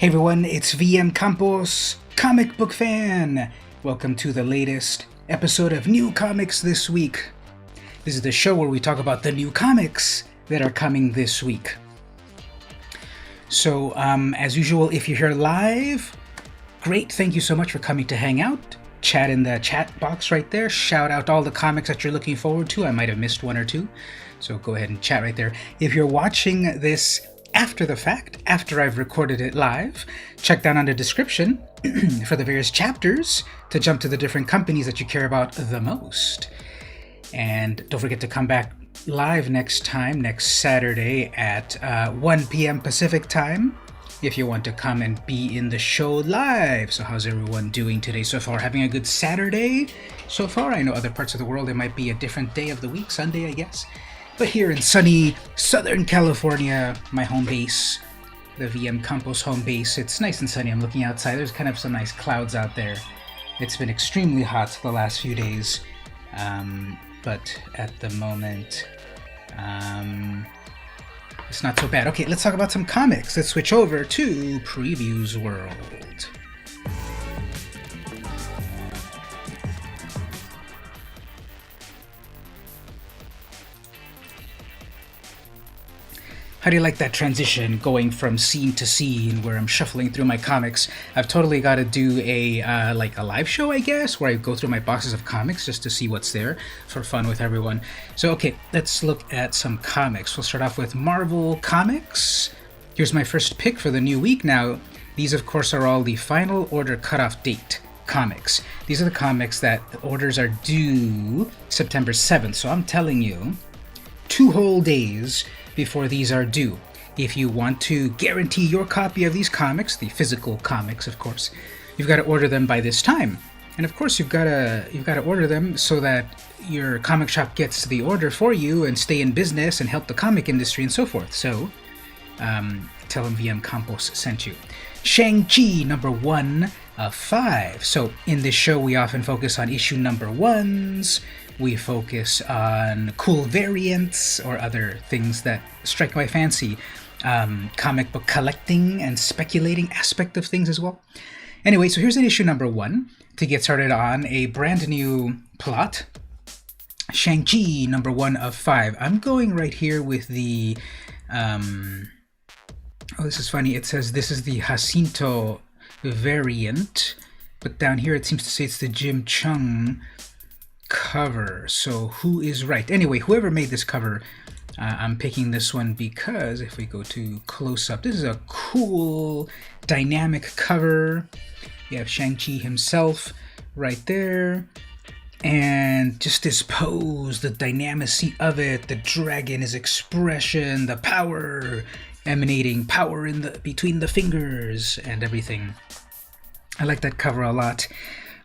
Hey everyone, it's VM Campos, comic book fan! Welcome to the latest episode of New Comics This Week. This is the show where we talk about the new comics that are coming this week. So, as usual, if you're here live, great, thank you so much for coming to hang out. Chat in the chat box right there. Shout out all the comics that you're looking forward to. I might have missed one or two, so go ahead and chat right there. If you're watching this after the fact, after I've recorded it live, check down on the description for the various chapters to jump to the different companies that you care about the most. And don't forget to come back live next Saturday at 1 p.m. Pacific time if you want to come and be in the show live. So how's everyone doing today so far? Having a good Saturday so far? I know other parts of the world it might be a different day of the week, Sunday I guess. But here in sunny Southern California, my home base, the VM Campos home base, it's nice and sunny. I'm looking outside. There's kind of some nice clouds out there. It's been extremely hot the last few days. But at the moment, it's not so bad. Okay, let's talk about some comics. Let's switch over to Previews World. How do you like that transition going from scene to scene where I'm shuffling through my comics? I've totally got to do a live show, I guess, where I go through my boxes of comics just to see what's there for fun with everyone. So, okay, let's look at some comics. We'll start off with Marvel Comics. Here's my first pick for the new week. Now, these, of course, are all the final order cutoff date comics. These are the comics that the orders are due September 7th. So I'm telling you, 2 whole days before these are due. If you want to guarantee your copy of these comics, the physical comics of course, you've got to order them by this time. And of course you've got to order them so that your comic shop gets the order for you and stay in business and help the comic industry and so forth. So tell them VM Campos sent you. Shang-Chi number 1 of 5. So in this show we often focus on issue number 1s. We focus on cool variants or other things that strike my fancy. Comic book collecting and speculating aspect of things as well. Anyway, so here's an issue number 1 to get started on a brand new plot. Shang-Chi number 1 of 5. I'm going right here with the... oh, this is funny. It says this is the Jacinto variant, but down here it seems to say it's the Jim Chung cover. So who is right? Anyway, whoever made this cover, I'm picking this one because if we go to close up, this is a cool dynamic cover. You have Shang-Chi himself right there, and just his pose, the dynamicy of it, the dragon, his expression, the power, emanating power in the between the fingers and everything. I like that cover a lot.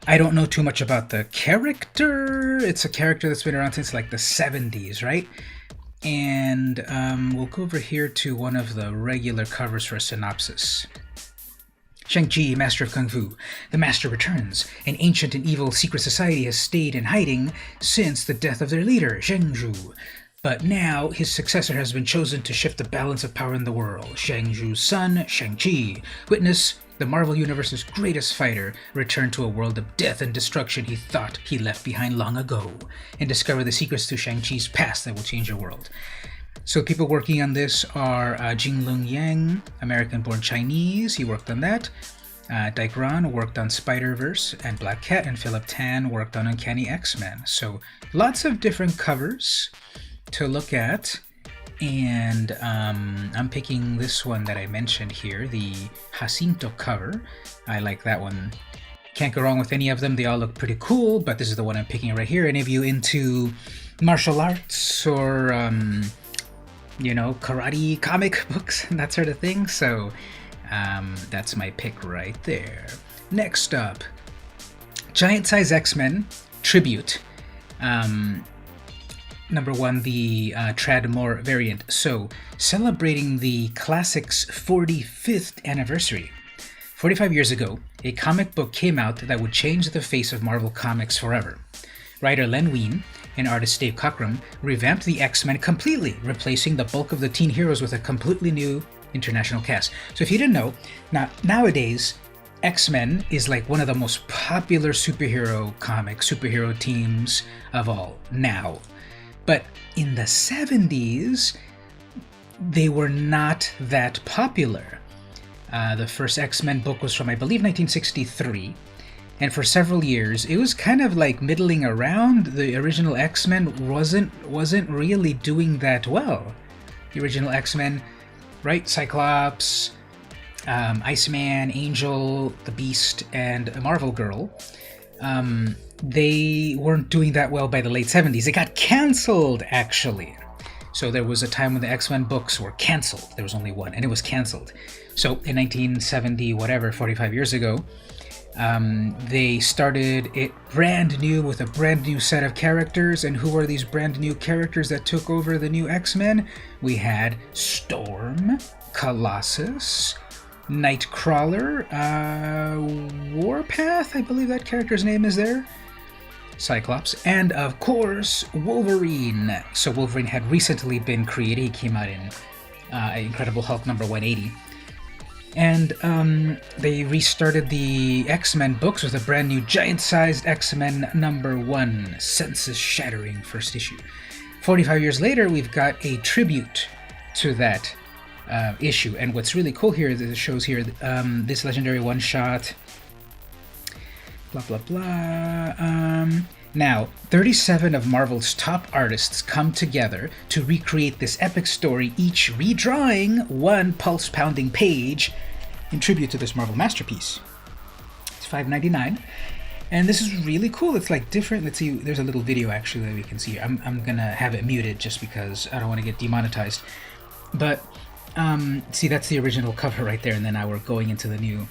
I don't know too much about the character. It's a character that's been around since like the 70s, right? And we'll go over here to one of the regular covers for a synopsis. Shang-Chi, Master of Kung Fu. The Master returns. An ancient and evil secret society has stayed in hiding since the death of their leader, Zhengzhou. But now his successor has been chosen to shift the balance of power in the world. Shang-Zhu's son, Shang-Chi. Witness the Marvel Universe's greatest fighter return to a world of death and destruction he thought he left behind long ago, and discover the secrets to Shang-Chi's past that will change the world. So people working on this are Jinglong Yang, American-born Chinese. He worked on that. Dyke Ron worked on Spider-Verse and Black Cat, and Philip Tan worked on Uncanny X-Men. So lots of different covers to look at. And I'm picking this one that I mentioned here, the Jacinto cover. I like that one. Can't go wrong with any of them. They all look pretty cool, but this is the one I'm picking right here. Any of you into martial arts or, karate comic books and that sort of thing? So that's my pick right there. Next up, Giant Size X-Men Tribute. Number 1, the Tradmore variant. So, celebrating the classic's 45th anniversary. 45 years ago, a comic book came out that would change the face of Marvel Comics forever. Writer Len Wein and artist Dave Cockrum revamped the X-Men completely, replacing the bulk of the teen heroes with a completely new international cast. So if you didn't know, nowadays, X-Men is like one of the most popular superhero teams of all now. But in the 70s, they were not that popular. The first X-Men book was from, I believe, 1963. And for several years, it was kind of like middling around. The original X-Men wasn't really doing that well. The original X-Men, right? Cyclops, Iceman, Angel, the Beast, and Marvel Girl. They weren't doing that well by the late 70s. It got canceled, actually. So there was a time when the X-Men books were canceled. There was only one, and it was canceled. So in 1970, 45 years ago, they started it brand new with a brand new set of characters. And who are these brand new characters that took over the new X-Men? We had Storm, Colossus, Nightcrawler, Warpath, I believe that character's name is there, Cyclops, and of course Wolverine. So Wolverine had recently been created. He came out in Incredible Hulk number 180. And they restarted the X-Men books with a brand new giant-sized X-Men number 1, senses-shattering first issue. 45 years later, we've got a tribute to that issue. And what's really cool here is it shows here this legendary one-shot, blah, blah, blah. Now, 37 of Marvel's top artists come together to recreate this epic story, each redrawing one pulse-pounding page in tribute to this Marvel masterpiece. It's $5.99, and this is really cool. It's like different. Let's see, there's a little video actually that we can see. I'm gonna have it muted just because I don't want to get demonetized. But see, that's the original cover right there, and then now we're going into the new.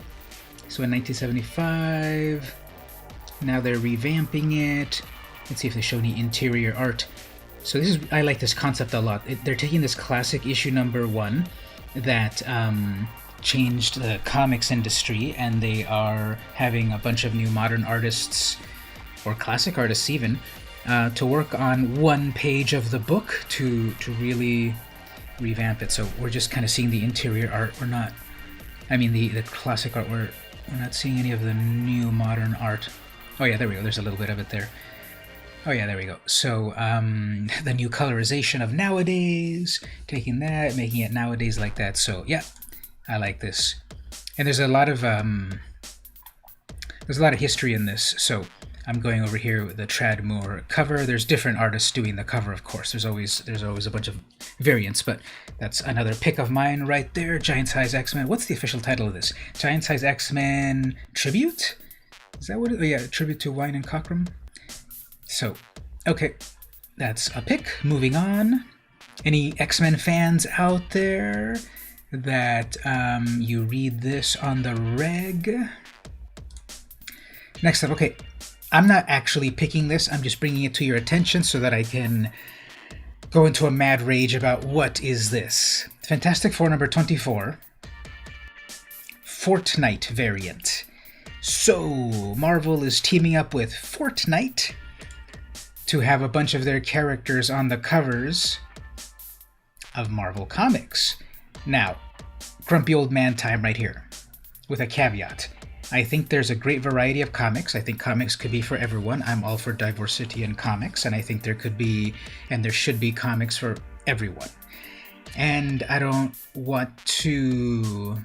So in 1975, now they're revamping it. Let's see if they show any interior art. So this is, I like this concept a lot. They're taking this classic issue number 1 that changed the comics industry, and they are having a bunch of new modern artists, or classic artists even, to work on one page of the book to really revamp it. So we're just kind of seeing the interior art. We're not, I mean the classic art, we're not seeing any of the new modern art. Oh yeah, there we go, there's a little bit of it there. Oh yeah, there we go. So the new colorization of nowadays, taking that, making it nowadays like that. So yeah, I like this. And there's a lot of history in this. So I'm going over here with the Trad Moore cover. There's different artists doing the cover, of course. There's always a bunch of variants, but that's another pick of mine right there. Giant Size X-Men. What's the official title of this? Giant Size X-Men Tribute? Is that what it is? Oh yeah, Tribute to Wine and Cockrum. So, okay, that's a pick. Moving on. Any X-Men fans out there that you read this on the reg? Next up, okay, I'm not actually picking this. I'm just bringing it to your attention so that I can go into a mad rage about what is this. Fantastic Four number 24. Fortnite variant. So, Marvel is teaming up with Fortnite to have a bunch of their characters on the covers of Marvel Comics. Now, grumpy old man time right here, with a caveat. I think there's a great variety of comics. I think comics could be for everyone. I'm all for diversity in comics, and I think there could be, and there should be, comics for everyone. And I don't want to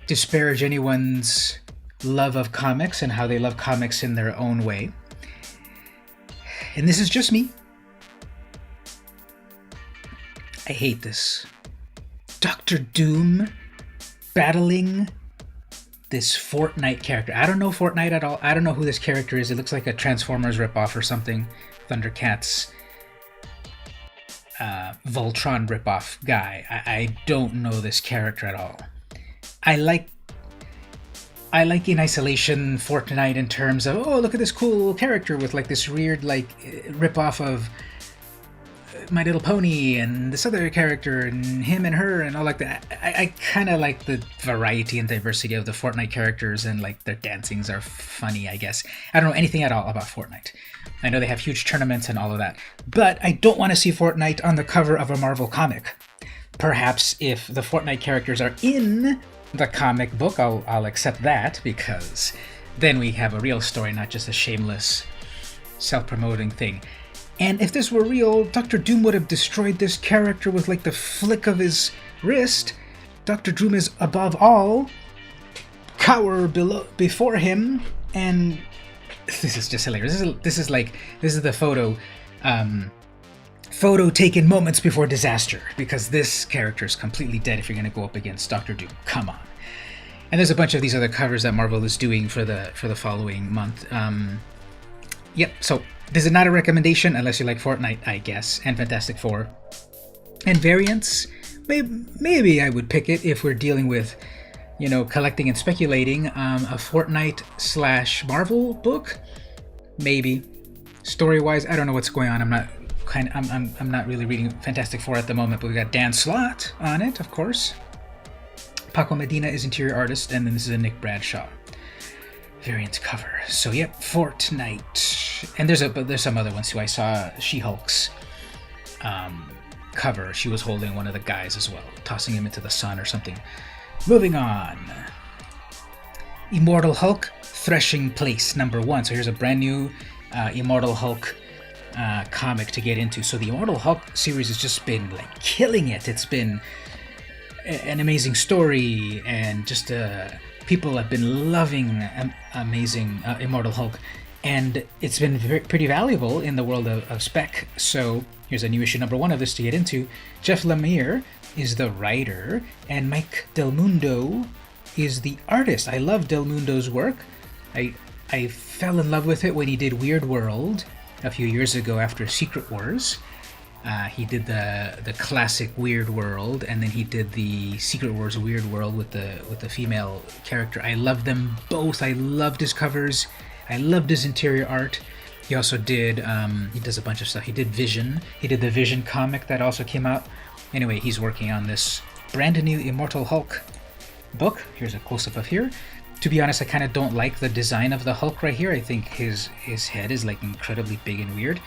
disparage anyone's love of comics and how they love comics in their own way. And this is just me. I hate this. Dr. Doom battling this Fortnite character. I don't know Fortnite at all. I don't know who this character is. It looks like a Transformers ripoff or something. Thundercats, Voltron ripoff guy. I don't know this character at all. I like in isolation Fortnite in terms of, oh, look at this cool character with like this weird like ripoff of My Little Pony and this other character and him and her and all like that. I kind of like the variety and diversity of the Fortnite characters, and like their dancings are funny, I guess. I don't know anything at all about Fortnite. I know they have huge tournaments and all of that, but I don't want to see Fortnite on the cover of a Marvel comic. Perhaps if the Fortnite characters are in the comic book, I'll accept that, because then we have a real story, not just a shameless self-promoting thing. And if this were real, Dr. Doom would have destroyed this character with like the flick of his wrist. Dr. Doom is above all, cower before him, and this is just hilarious. This is the photo taken moments before disaster, because this character is completely dead if you're going to go up against Dr. Doom. Come on. And there's a bunch of these other covers that Marvel is doing for the following month. Yep, so this is not a recommendation unless you like Fortnite, I guess, and Fantastic Four. And variants, maybe I would pick it if we're dealing with, collecting and speculating. A Fortnite / Marvel book, maybe. Story-wise, I don't know what's going on. I'm not really reading Fantastic Four at the moment, but we got Dan Slott on it, of course. Paco Medina is interior artist, and then this is a Nick Bradshaw variant cover. So yep, Fortnite. And there's some other ones too. I saw She-Hulk's cover. She was holding one of the guys as well, tossing him into the sun or something. Moving on. Immortal Hulk, Threshing Place, #1. So here's a brand new Immortal Hulk comic to get into. So the Immortal Hulk series has just been like killing it. It's been an amazing story, and just people have been loving amazing Immortal Hulk, and it's been pretty valuable in the world of spec. So here's a new issue #1 of this to get into. Jeff Lemire is the writer, and Mike Del Mundo is the artist. I love Del Mundo's work. I fell in love with it when he did Weird World a few years ago after Secret Wars. He did the classic Weird World, and then he did the Secret Wars Weird World with the female character. I love them both. I loved his covers. I loved his interior art. He also did, he does a bunch of stuff. He did Vision. He did the Vision comic that also came out. Anyway, he's working on this brand new Immortal Hulk book. Here's a close-up of here. To be honest, I kind of don't like the design of the Hulk right here. I think his head is like incredibly big and weird.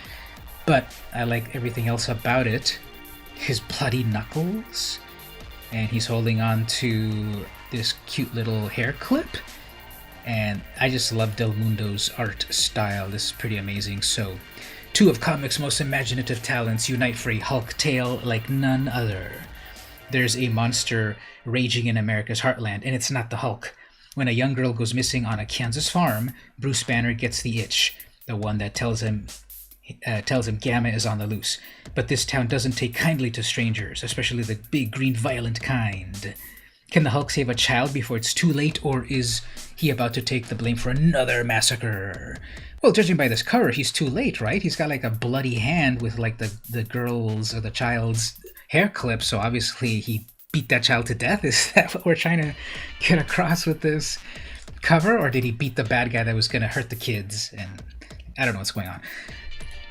But I like everything else about it. His bloody knuckles. And he's holding on to this cute little hair clip. And I just love Del Mundo's art style. This is pretty amazing. So, two of comics' most imaginative talents unite for a Hulk tale like none other. There's a monster raging in America's heartland, and it's not the Hulk. When a young girl goes missing on a Kansas farm, Bruce Banner gets the itch. The one that tells him Gamma is on the loose. But this town doesn't take kindly to strangers, especially the big, green, violent kind. Can the Hulk save a child before it's too late, or is he about to take the blame for another massacre? Well, judging by this cover, he's too late, right? He's got like a bloody hand with like the girl's or the child's hair clip, so obviously he beat that child to death. Is that what we're trying to get across with this cover? Or did he beat the bad guy that was going to hurt the kids? And I don't know what's going on.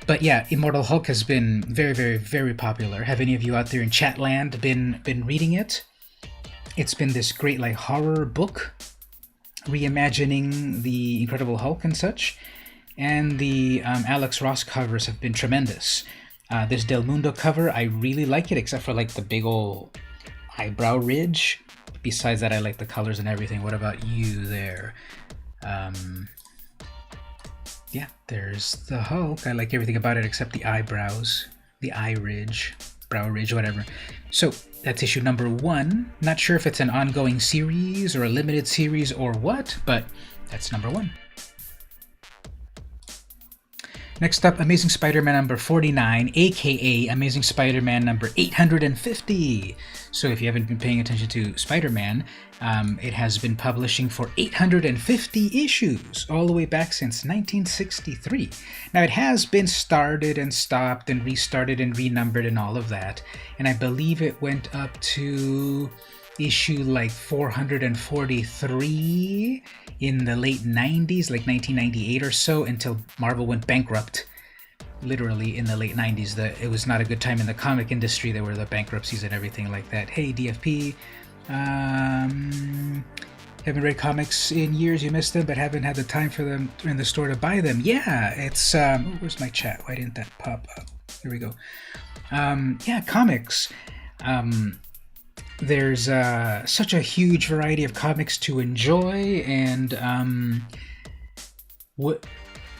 But yeah, Immortal Hulk has been very, very, very popular. Have any of you out there in Chatland been reading it? It's been this great like horror book, reimagining the Incredible Hulk and such. And the Alex Ross covers have been tremendous. This Del Mundo cover, I really like it, except for like the big old eyebrow ridge. Besides that, I like the colors and everything. What about you there? Yeah, there's the Hulk. I like everything about it except the eyebrows, the eye ridge, brow ridge, whatever. So that's issue #1. Not sure if it's an ongoing series or a limited series or what, but that's #1. Next up, Amazing Spider-Man #49, aka Amazing Spider-Man #850. So if you haven't been paying attention to Spider-Man, it has been publishing for 850 issues, all the way back since 1963. Now it has been started and stopped and restarted and renumbered and all of that, and I believe it went up to issue like 443 in the late 90s, like 1998 or so, until Marvel went bankrupt. literally in the late 90s. It was not a good time in the comic industry. There were the bankruptcies and everything like that. Hey, DFP. Haven't read comics in years. You missed them, but haven't had the time for them in the store to buy them. Yeah, it's where's my chat? Why didn't that pop up? Here we go. Yeah, comics. There's such a huge variety of comics to enjoy, and what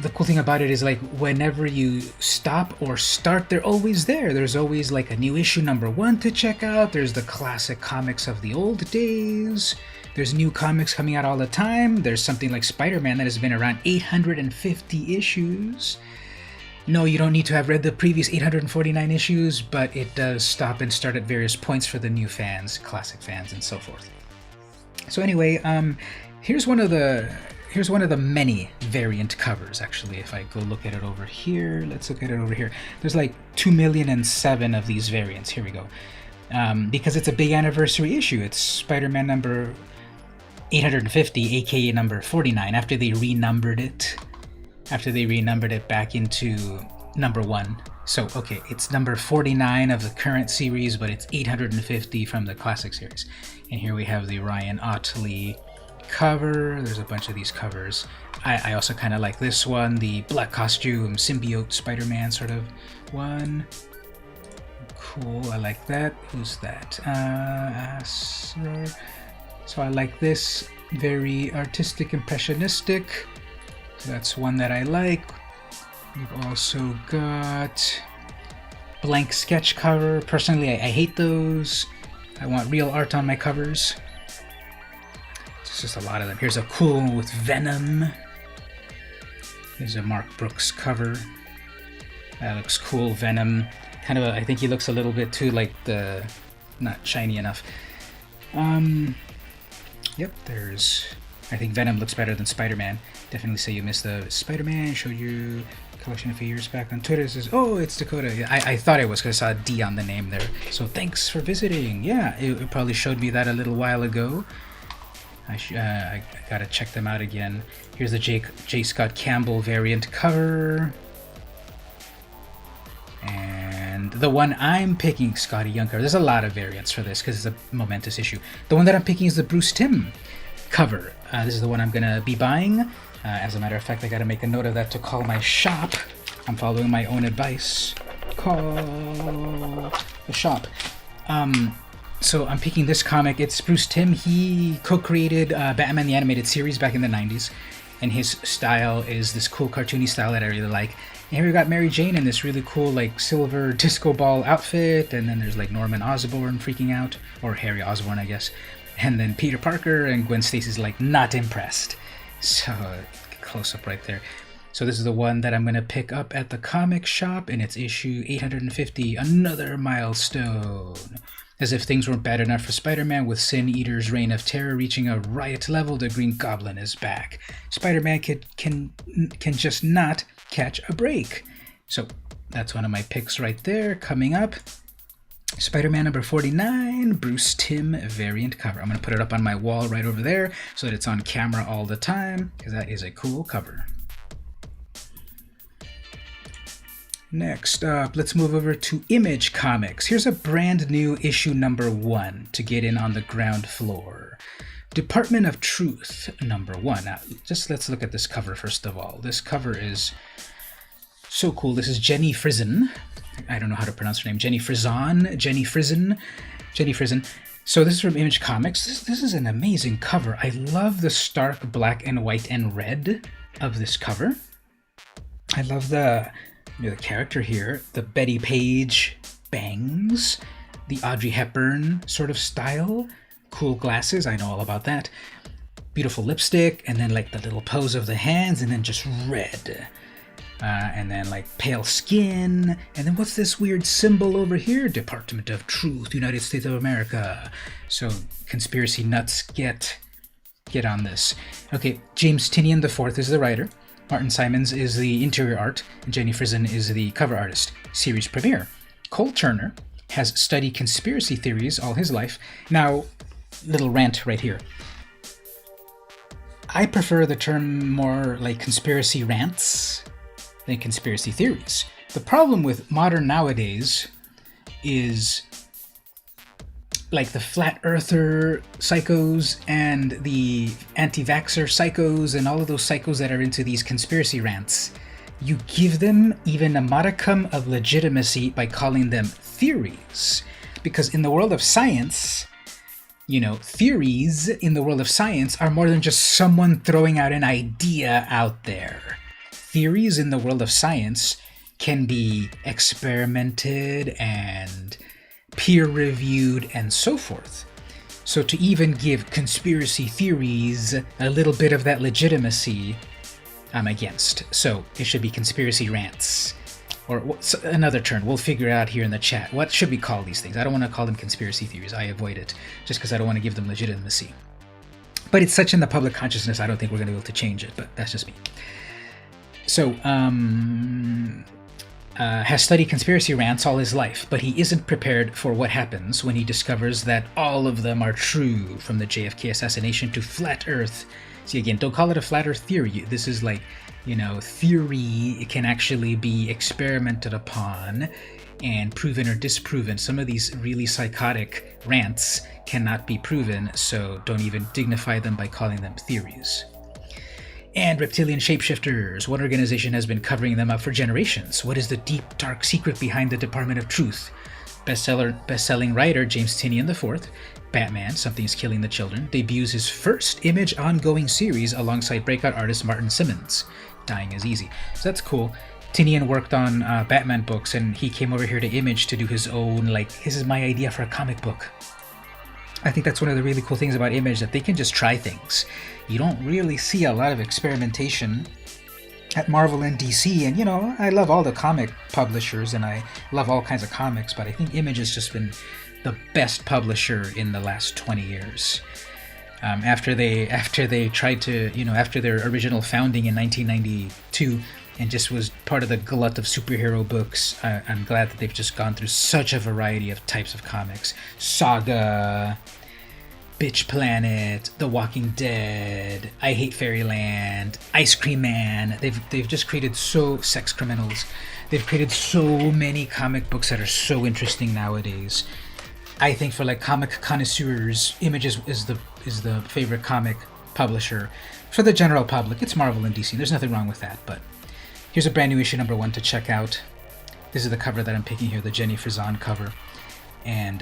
the cool thing about it is, like, whenever you stop or start, they're always there. There's always like a new issue #1 to check out. There's the classic comics of the old days. There's new comics coming out all the time. There's something like Spider-Man that has been around 850 issues. No, you don't need to have read the previous 849 issues, but it does stop and start at various points for the new fans, classic fans, and so forth. So anyway, here's one of the many variant covers, actually. If I go look at it over here, let's look at it over here. There's like 2,000,007 of these variants. Here we go. Because it's a big anniversary issue. It's Spider-Man number 850, aka number 49, after they renumbered it back into #1. So, okay, it's number 49 of the current series, but it's 850 from the classic series. And here we have the Ryan Ottley cover. There's a bunch of these covers. I also kind of like this one, the black costume symbiote Spider-Man sort of one. Cool, I like that. Who's that? So I like this, very artistic, impressionistic. So that's one that I like. We've also got blank sketch cover. Personally, I hate those. I want real art on my covers. It's just a lot of them. Here's a cool one with Venom. Here's a Mark Brooks cover. That looks cool. Venom. Kind of, I think he looks a little bit too like not shiny enough. Yep, I think Venom looks better than Spider-Man. Definitely say you missed the Spider-Man. Showed you collection a few years back on Twitter. It says, oh, it's Dakota. I thought it was because I saw a D on the name there. So thanks for visiting. Yeah, it probably showed me that a little while ago. I gotta check them out again. Here's the J. Scott Campbell variant cover. And the one I'm picking, Scotty Young cover. There's a lot of variants for this because it's a momentous issue. The one that I'm picking is the Bruce Timm cover. This is the one I'm going to be buying. As a matter of fact, I got to make a note of that to call my shop. I'm following my own advice. Call the shop. So I'm picking this comic. It's Bruce Timm. He co-created Batman the Animated Series back in the 90s. And his style is this cool cartoony style that I really like. And here we got Mary Jane in this really cool like silver disco ball outfit. And then there's like Norman Osborn freaking out. Or Harry Osborn, I guess. And then Peter Parker, and Gwen Stacy's like not impressed. So close up right there. So this is the one that I'm going to pick up at the comic shop, and it's issue 850, another milestone. As if things weren't bad enough for Spider-Man, with Sin Eater's reign of terror reaching a riot level, the Green Goblin is back. Spider-Man can just not catch a break. So that's one of my picks right there. Coming up, Spider-Man number 49, Bruce Timm variant cover. I'm going to put it up on my wall right over there so that it's on camera all the time, because that is a cool cover. Next up, let's move over to Image Comics. Here's a brand new issue number 1 to get in on the ground floor. Department of Truth number 1. Now, just let's look at this cover first of all. This cover is so cool. This is Jenny Frison. I don't know how to pronounce her name. Jenny Frison. So this is from Image Comics. This is an amazing cover. I love the stark black and white and red of this cover. I love the character here, the Betty Page bangs, the Audrey Hepburn sort of style, cool glasses, I know all about that, beautiful lipstick, and then like the little pose of the hands, and then just red, and then like pale skin, and then what's this weird symbol over here? Department of Truth, United States of America. So conspiracy nuts, get on this. Okay, James Tynion IV is the writer. Martin Simons is the interior art, and Jenny Frison is the cover artist. Series premiere. Cole Turner has studied conspiracy theories all his life. Now, little rant right here. I prefer the term more like conspiracy rants than conspiracy theories. The problem with modern nowadays is like the flat earther psychos and the anti-vaxxer psychos and all of those psychos that are into these conspiracy rants. You give them even a modicum of legitimacy by calling them theories. Because in the world of science, theories in the world of science are more than just someone throwing out an idea out there. Theories in the world of science can be experimented and peer-reviewed and so forth. So to even give conspiracy theories a little bit of that legitimacy, I'm against. So it should be conspiracy rants. Or another term, we'll figure out here in the chat. What should we call these things? I don't want to call them conspiracy theories. I avoid it, just because I don't want to give them legitimacy. But it's such in the public consciousness, I don't think we're going to be able to change it, but that's just me. So, has studied conspiracy rants all his life, but he isn't prepared for what happens when he discovers that all of them are true, from the JFK assassination to flat Earth. See, again, don't call it a flat Earth theory. This is like, theory. It can actually be experimented upon and proven or disproven. Some of these really psychotic rants cannot be proven, so don't even dignify them by calling them theories. And reptilian shapeshifters. One organization has been covering them up for generations. What is the deep, dark secret behind the Department of Truth? Best-selling writer James Tynion IV, Batman, Something's Killing the Children, debuts his first Image ongoing series alongside breakout artist Martin Simmons. Dying is Easy. So that's cool. Tynion worked on Batman books, and he came over here to Image to do his own, this is my idea for a comic book. I think that's one of the really cool things about Image, that they can just try things. You don't really see a lot of experimentation at Marvel and DC, and I love all the comic publishers and I love all kinds of comics, but I think Image has just been the best publisher in the last 20 years. After they tried to, after their original founding in 1992 and just was part of the glut of superhero books, I'm glad that they've just gone through such a variety of types of comics. Saga, Bitch Planet, The Walking Dead, I Hate Fairyland, Ice Cream Man. They've just created Sex Criminals. They've created so many comic books that are so interesting nowadays. I think for comic connoisseurs, Image is the favorite comic publisher. For the general public, it's Marvel and DC. There's nothing wrong with that, but here's a brand new issue number 1 to check out. This is the cover that I'm picking here, the Jenny Frison cover. And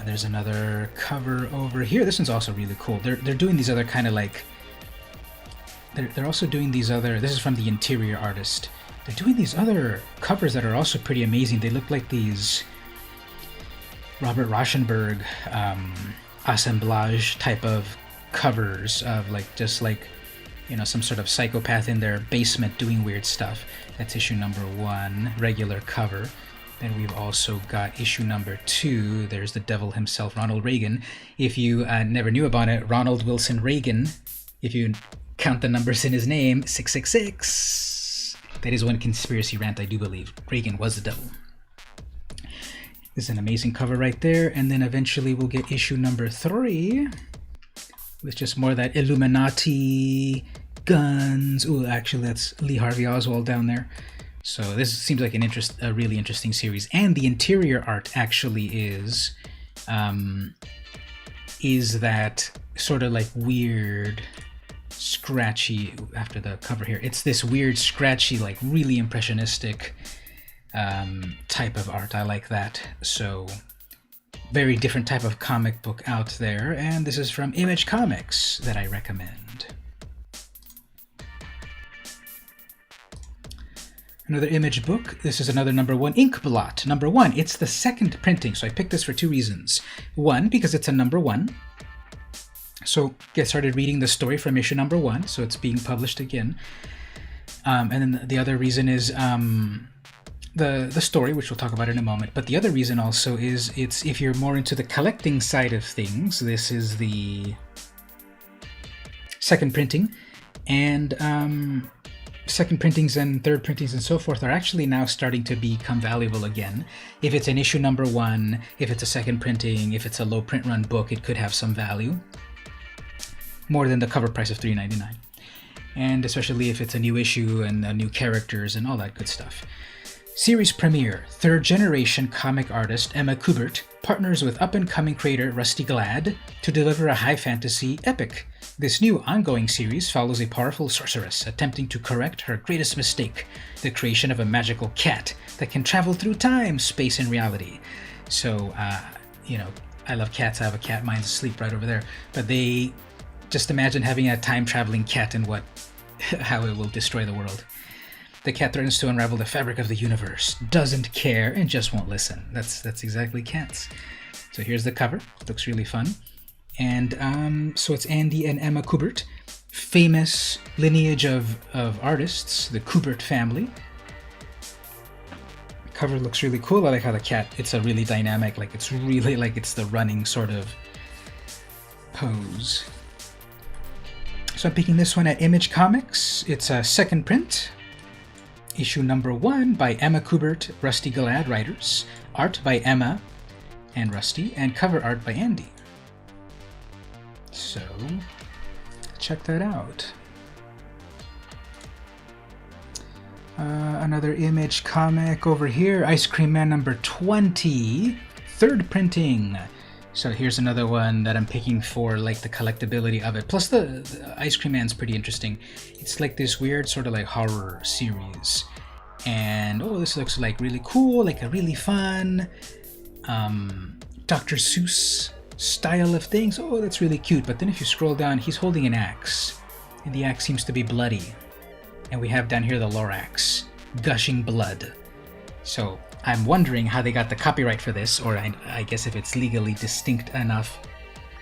there's another cover over here. This one's also really cool. They're doing these other kind of they're also doing these other, this is from the interior artist. They're doing these other covers that are also pretty amazing. They look like these Robert Rauschenberg assemblage type of covers of some sort of psychopath in their basement doing weird stuff. That's issue number 1, regular cover. Then we've also got issue number 2. There's the devil himself, Ronald Reagan. If you never knew about it, Ronald Wilson Reagan, if you count the numbers in his name, 666. That is one conspiracy rant I do believe. Reagan was the devil. This is an amazing cover right there. And then eventually we'll get issue number 3 with just more of that Illuminati, guns. Ooh, actually that's Lee Harvey Oswald down there. So this seems like a really interesting series. And the interior art actually is that sort of weird, scratchy, after the cover here, it's this weird, scratchy, really impressionistic type of art. I like that. So very different type of comic book out there, and this is from Image Comics that I recommend. Another Image book. This is another number 1 ink blot. Number 1. It's the second printing, so I picked this for 2 reasons. 1, because it's a number 1. So get started reading the story from issue number 1, so it's being published again. And then the other reason is the story, which we'll talk about in a moment. But the other reason also is it's if you're more into the collecting side of things, this is the second printing. And second printings and third printings and so forth are actually now starting to become valuable again. If it's an issue number 1, if it's a second printing, if it's a low print run book, it could have some value. More than the cover price of $3.99. And especially if it's a new issue and new characters and all that good stuff. Series premiere, third-generation comic artist Emma Kubert partners with up-and-coming creator Rusty Glad to deliver a high-fantasy epic. This new ongoing series follows a powerful sorceress attempting to correct her greatest mistake, the creation of a magical cat that can travel through time, space, and reality. So, I love cats. I have a cat. Mine's asleep right over there. But just imagine having a time-traveling cat and how it will destroy the world. The cat threatens to unravel the fabric of the universe, doesn't care, and just won't listen. That's exactly cats. So here's the cover. Looks really fun. And so it's Andy and Emma Kubert, famous lineage of artists, the Kubert family. Cover looks really cool. I like how the cat, it's a really dynamic, it's really it's the running sort of pose. So I'm picking this one at Image Comics. It's a second print. Issue number 1 by Emma Kubert, Rusty Glad writers. Art by Emma and Rusty, and cover art by Andy. So, check that out. Another Image comic over here, Ice Cream Man number 20, third printing. So here's another one that I'm picking for the collectability of it. Plus the Ice Cream Man's pretty interesting. It's this weird sort of horror series. And this looks really cool, a really fun Dr. Seuss style of things. Oh, that's really cute. But then if you scroll down, he's holding an axe. And the axe seems to be bloody. And we have down here the Lorax, gushing blood. So I'm wondering how they got the copyright for this, or I guess if it's legally distinct enough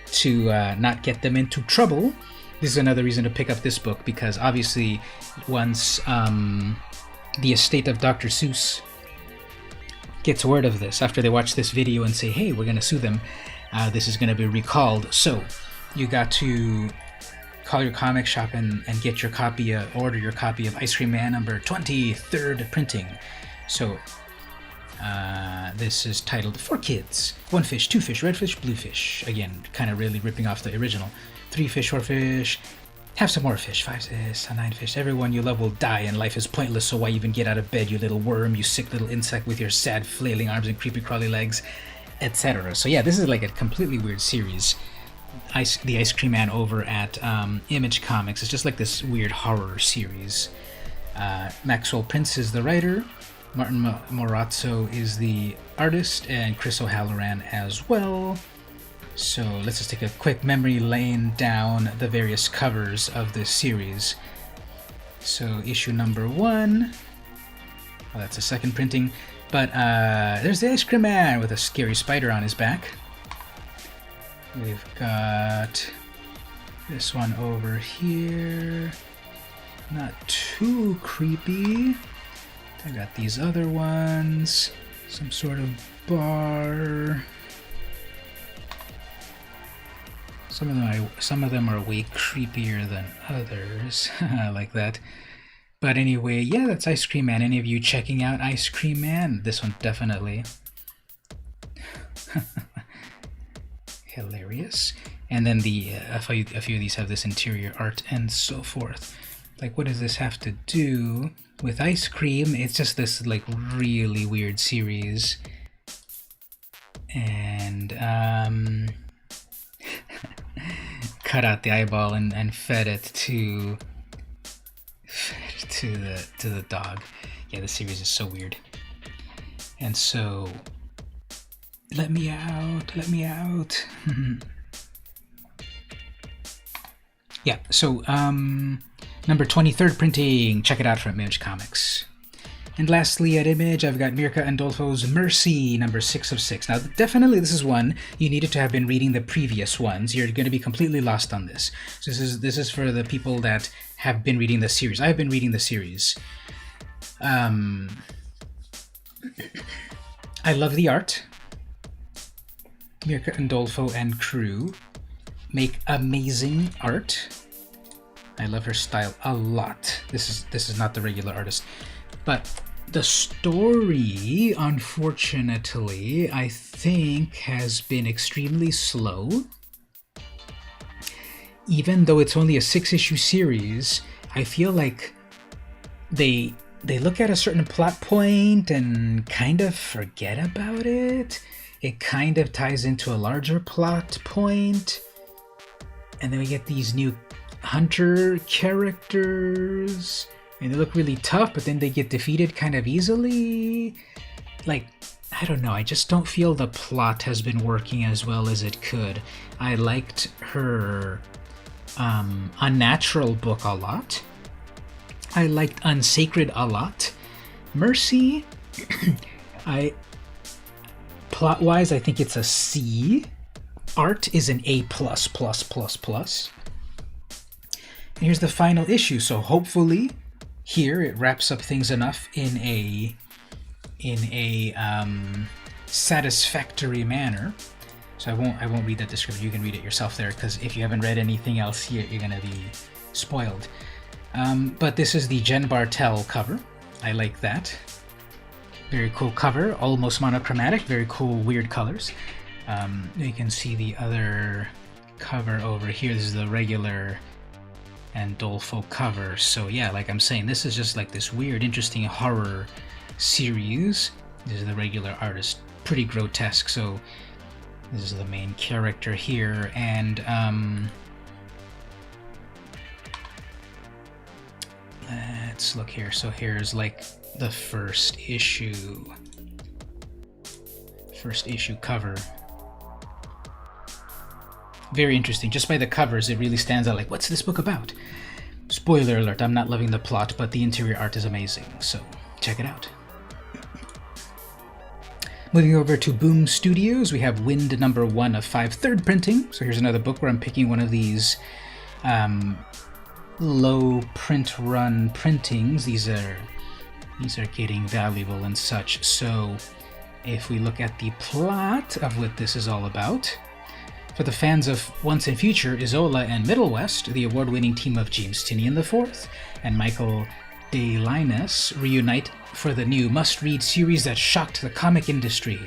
to not get them into trouble. This is another reason to pick up this book, because obviously once the estate of Dr. Seuss gets word of this, after they watch this video and say, hey, we're going to sue them, this is going to be recalled. So you got to call your comic shop and get your copy, order your copy of Ice Cream Man number 20, third printing. So this is titled For Kids. 1 fish, 2 fish, red fish, blue fish. Again, kind of really ripping off the original. 3 fish, 4 fish. Have some more fish. 5, 6, 9 fish. Everyone you love will die and life is pointless, so why even get out of bed, you little worm, you sick little insect with your sad flailing arms and creepy crawly legs, etc. So yeah, this is a completely weird series. The Ice Cream Man over at Image Comics. It's just this weird horror series. Maxwell Prince is the writer, Martin Morazzo is the artist, and Chris O'Halloran as well. So let's just take a quick memory lane down the various covers of this series. So issue number 1, well, that's a second printing, but there's the Ice Cream Man with a scary spider on his back. We've got this one over here, not too creepy. I got these other ones, some sort of bar. Some of them are way creepier than others. I like that. But anyway, yeah, that's Ice Cream Man. Any of you checking out Ice Cream Man? This one definitely. Hilarious. And then a few of these have this interior art and so forth. What does this have to do with ice cream? It's just this really weird series. And cut out the eyeball and fed it to the dog. Yeah, the series is so weird. And so, let me out. Yeah, so number 23rd printing, check it out from Image Comics. And lastly, at Image, I've got Mirka Andolfo's Mercy, number 6 of 6. Now, definitely this is one you needed to have been reading the previous ones. You're going to be completely lost on this. So this is for the people that have been reading the series. I've been reading the series. I love the art. Mirka Andolfo and crew make amazing art. I love her style a lot. This is not the regular artist. But the story, unfortunately, I think has been extremely slow. Even though it's only a 6-issue series, I feel like they they look at a certain plot point and kind of forget about it. It kind of ties into a larger plot point. And then we get these new hunter characters. And they look really tough, but then they get defeated kind of easily. Like, I don't know, I just don't feel the plot has been working as well as it could. I liked her Unnatural book a lot. I liked Unsacred a lot. Mercy, plot-wise, I think it's a C. Art is an A+++++. And here's the final issue, so hopefully here it wraps up things enough in a satisfactory manner. So I won't read that description. You can read it yourself there, because if you haven't read anything else here, you're gonna be spoiled. But this is the Jen Bartel cover. I like that. Very cool cover, almost monochromatic, very cool, weird colors. You can see the other cover over here. This is the regular Andolfo cover. So yeah, like I'm saying, this is just like this weird, interesting horror series. This is the regular artist, pretty grotesque. So this is the main character here, and let's look here. So here's like the first issue cover. Very interesting. Just by the covers, it really stands out. Like, what's this book about? Spoiler alert, I'm not loving the plot, but the interior art is amazing, so check it out. Moving over to Boom Studios, we have Wind #1 of 5, third printing. So here's another book where I'm picking one of these low print run printings. These are getting valuable and such. So if we look at the plot of what this is all about, for the fans of Once and Future, Isola and Middle West, the award-winning team of James Tynion IV and Michael De Linus reunite for the new must-read series that shocked the comic industry.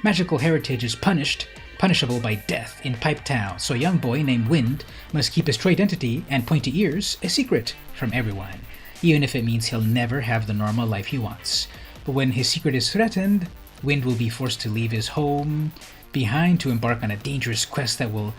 Magical heritage is punishable by death in Pipetown, so a young boy named Wind must keep his true identity and pointy ears a secret from everyone, even if it means he'll never have the normal life he wants. But when his secret is threatened, Wind will be forced to leave his home behind to embark on a dangerous quest that will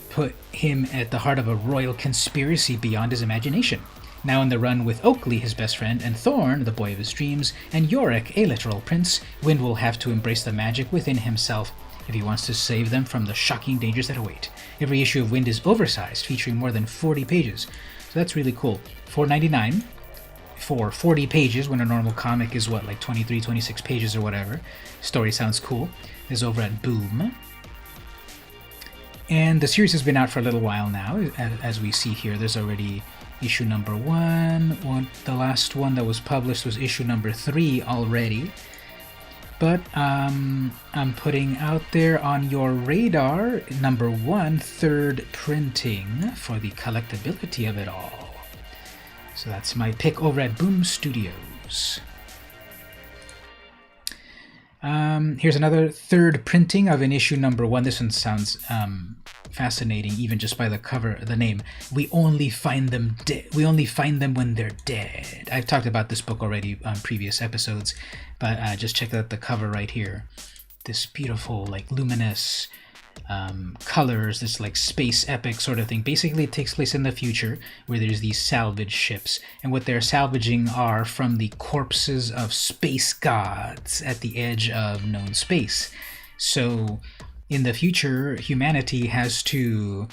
put him at the heart of a royal conspiracy beyond his imagination. Now on the run with Oakley, his best friend, and Thorn, the boy of his dreams, and Yorick, a literal prince, Wind will have to embrace the magic within himself if he wants to save them from the shocking dangers that await. Every issue of Wind is oversized, featuring more than 40 pages. So that's really cool. $4.99 for 40 pages when a normal comic is what, like 23, 26 pages or whatever. Story sounds cool. Is over at Boom. And the series has been out for a little while now. As we see here, there's already issue #1. The last one that was published was issue #3 already. But I'm putting out there on your radar #1, third printing, for the collectability of it all. So that's my pick over at Boom Studios. Here's another third printing of an issue #1. This one sounds fascinating, even just by the cover, the name. We only find them when they're dead. I've talked about this book already on previous episodes, but just check out the cover right here. This beautiful, like, luminous colors, this like space epic sort of thing. Basically, it takes place in the future where there's these salvage ships, and what they're salvaging are from the corpses of space gods at the edge of known space. So in the future, humanity has to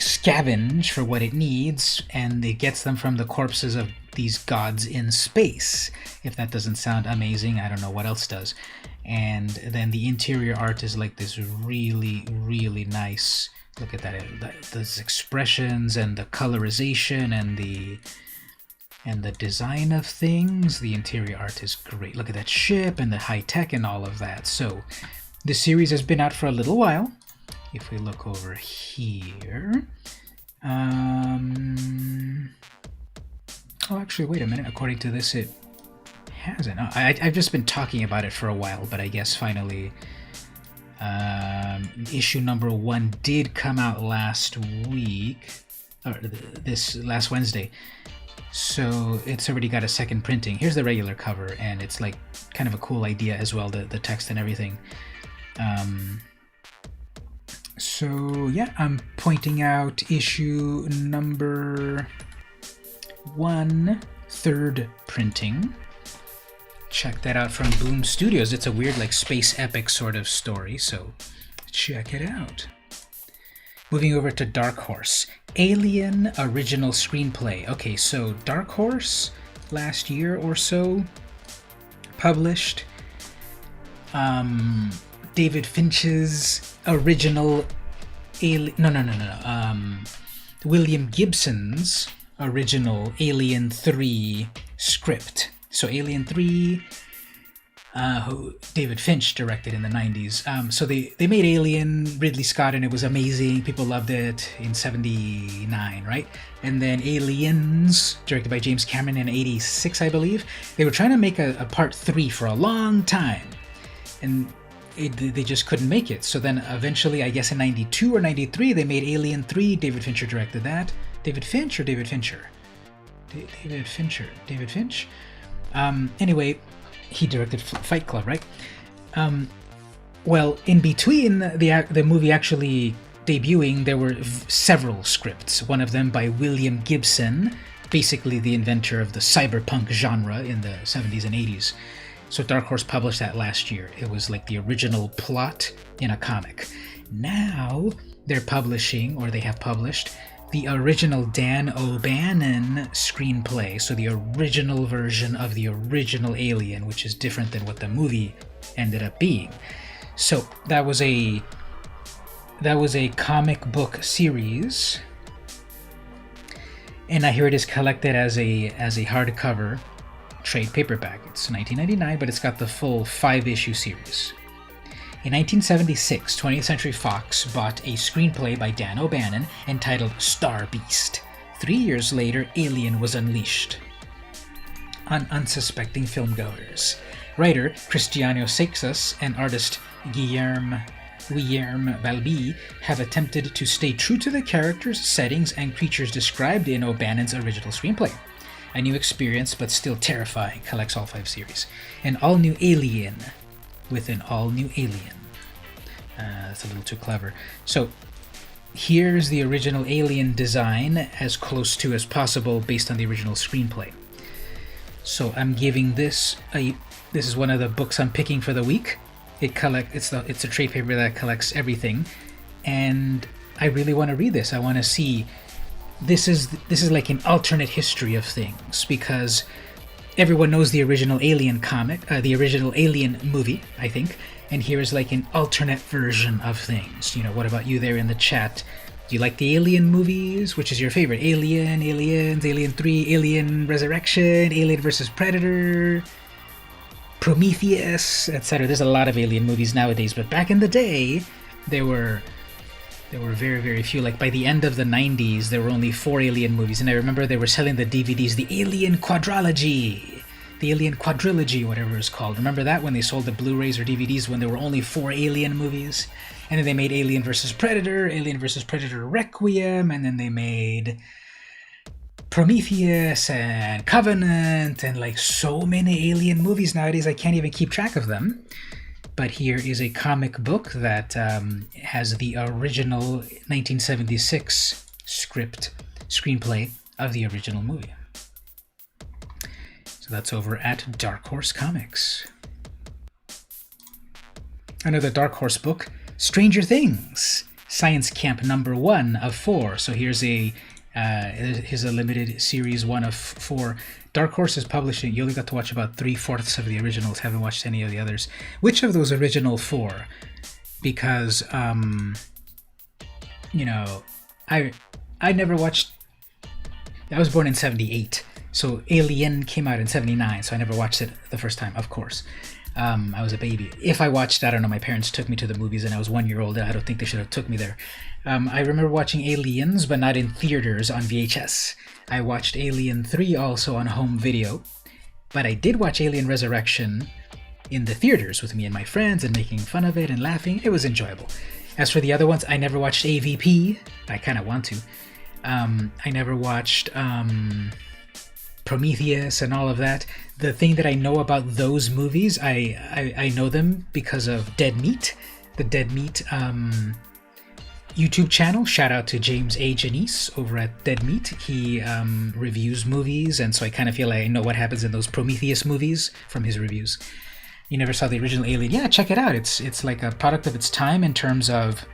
scavenge for what it needs, and it gets them from the corpses of these gods in space. If that doesn't sound amazing, I don't know what else does. And then the interior art is like this really, really nice. Look at that, those expressions and the colorization and the design of things. The interior art is great. Look at that ship and the high tech and all of that. So this series has been out for a little while. If we look over here, oh, actually, wait a minute. According to this, it hasn't. I've just been talking about it for a while, but I guess finally issue #1 did come out last week, or this last Wednesday. So it's already got a second printing. Here's the regular cover, and it's like kind of a cool idea as well, the text and everything. So yeah, I'm pointing out issue number 1, third printing. Check that out from Boom Studios. It's a weird like space epic sort of story, so check it out. Moving over to Dark Horse. Alien original screenplay. Okay, so Dark Horse last year or so published David Finch's original William Gibson's original Alien 3 script. So Alien 3, who David Finch directed in the 90s. So they made Alien, Ridley Scott, and it was amazing. People loved it in 79, right? And then Aliens, directed by James Cameron in 86, I believe. They were trying to make a part 3 for a long time. And they just couldn't make it. So then eventually, I guess in 92 or 93, they made Alien 3. David Fincher directed that. David Finch or David Fincher? David Fincher. David Finch? Anyway, he directed Fight Club, right? Well, in between the movie actually debuting, there were several scripts. One of them by William Gibson, basically the inventor of the cyberpunk genre in the 70s and 80s. So Dark Horse published that last year. It was like the original plot in a comic. Now they're publishing, or they have published, the original Dan O'Bannon screenplay, so the original version of the original Alien, which is different than what the movie ended up being. So that was a comic book series, and I hear it is collected as a hardcover trade paperback. It's $19.99, but it's got the full 5-issue series. In 1976, 20th Century Fox bought a screenplay by Dan O'Bannon entitled Star Beast. 3 years later, Alien was unleashed on unsuspecting filmgoers. Writer Cristiano Seixas and artist Guillermo Balbi have attempted to stay true to the characters, settings, and creatures described in O'Bannon's original screenplay. A new experience, but still terrifying, collects all 5 series. An all-new Alien with an all-new Alien. That's a little too clever. So here's the original Alien design as close to as possible based on the original screenplay. So I'm giving this this is one of the books I'm picking for the week. It's a trade paper that collects everything, and I really want to read this. I want to see. This is like an alternate history of things, because everyone knows the original Alien comic, the original Alien movie, I think, and here is like an alternate version of things. What about you there in the chat? Do you like the Alien movies? Which is your favorite? Alien, Aliens, Alien 3, Alien Resurrection, Alien vs. Predator, Prometheus, etc. There's a lot of Alien movies nowadays, but back in the day, there were very, very few. Like by the end of the 90s, there were only 4 Alien movies, and I remember they were selling the DVDs, the Alien Quadrilogy, whatever it's called. Remember that, when they sold the Blu-rays or DVDs when there were only 4 Alien movies? And then they made Alien vs. Predator, Alien vs. Predator Requiem, and then they made Prometheus and Covenant, and like so many Alien movies nowadays, I can't even keep track of them. But here is a comic book that has the original 1976 screenplay of the original movie. So that's over at Dark Horse Comics. Another Dark Horse book, Stranger Things, Science Camp number 1 of 4. So here's a limited series 1 of 4. Dark Horse is publishing. You only got to watch about 3/4 of the originals. Haven't watched any of the others. Which of those original 4? Because I never watched. I was born in 78, so Alien came out in 79. So I never watched it the first time. Of course, I was a baby. If I watched, I don't know. My parents took me to the movies, and I was 1 year old. I don't think they should have took me there. I remember watching Aliens, but not in theaters, on VHS. I watched Alien 3 also on home video, but I did watch Alien Resurrection in the theaters with me and my friends and making fun of it and laughing. It was enjoyable. As for the other ones, I never watched AVP. I kind of want to. I never watched Prometheus and all of that. The thing that I know about those movies, I know them because of Dead Meat, the Dead Meat YouTube channel. Shout out to James A. Janice over at Dead Meat. He reviews movies, and so I kind of feel like I know what happens in those Prometheus movies from his reviews. You never saw the original Alien? Yeah, check it out. It's like a product of its time in terms of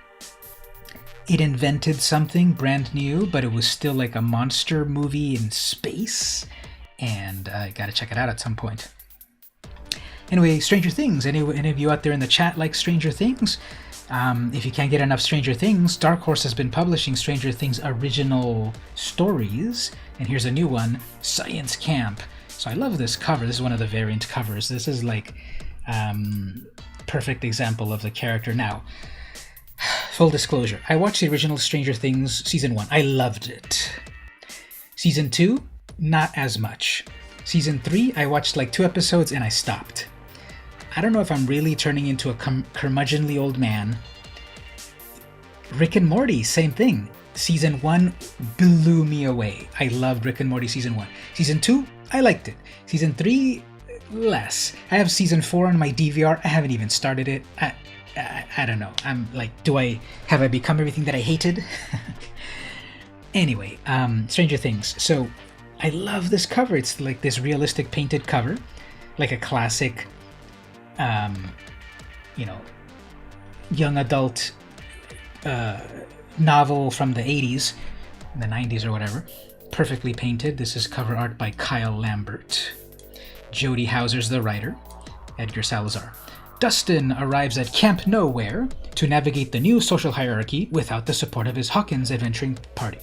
it invented something brand new, but it was still like a monster movie in space, and I gotta check it out at some point. Anyway, Stranger Things. Any of you out there in the chat like Stranger Things? If you can't get enough Stranger Things, Dark Horse has been publishing Stranger Things original stories, and here's a new one, Science Camp. So I love this cover. This is one of the variant covers. This is like perfect example of the character. Now, full disclosure, I watched the original Stranger Things Season 1. I loved it. Season 2, not as much. Season 3, I watched like 2 episodes and I stopped. I don't know if I'm really turning into a curmudgeonly old man. Rick and Morty, same thing. Season 1 blew me away. I loved Rick and Morty Season 1. Season 2, I liked it. Season 3, less. I have Season 4 on my DVR. I haven't even started it. I don't know. I'm like, have I become everything that I hated? Anyway, Stranger Things. So I love this cover. It's like this realistic painted cover, like a classic young adult novel from the 80s, the 90s or whatever. Perfectly painted. This is cover art by Kyle Lambert. Jody Hauser's the writer. Edgar Salazar. Dustin arrives at Camp Nowhere to navigate the new social hierarchy without the support of his Hawkins adventuring party.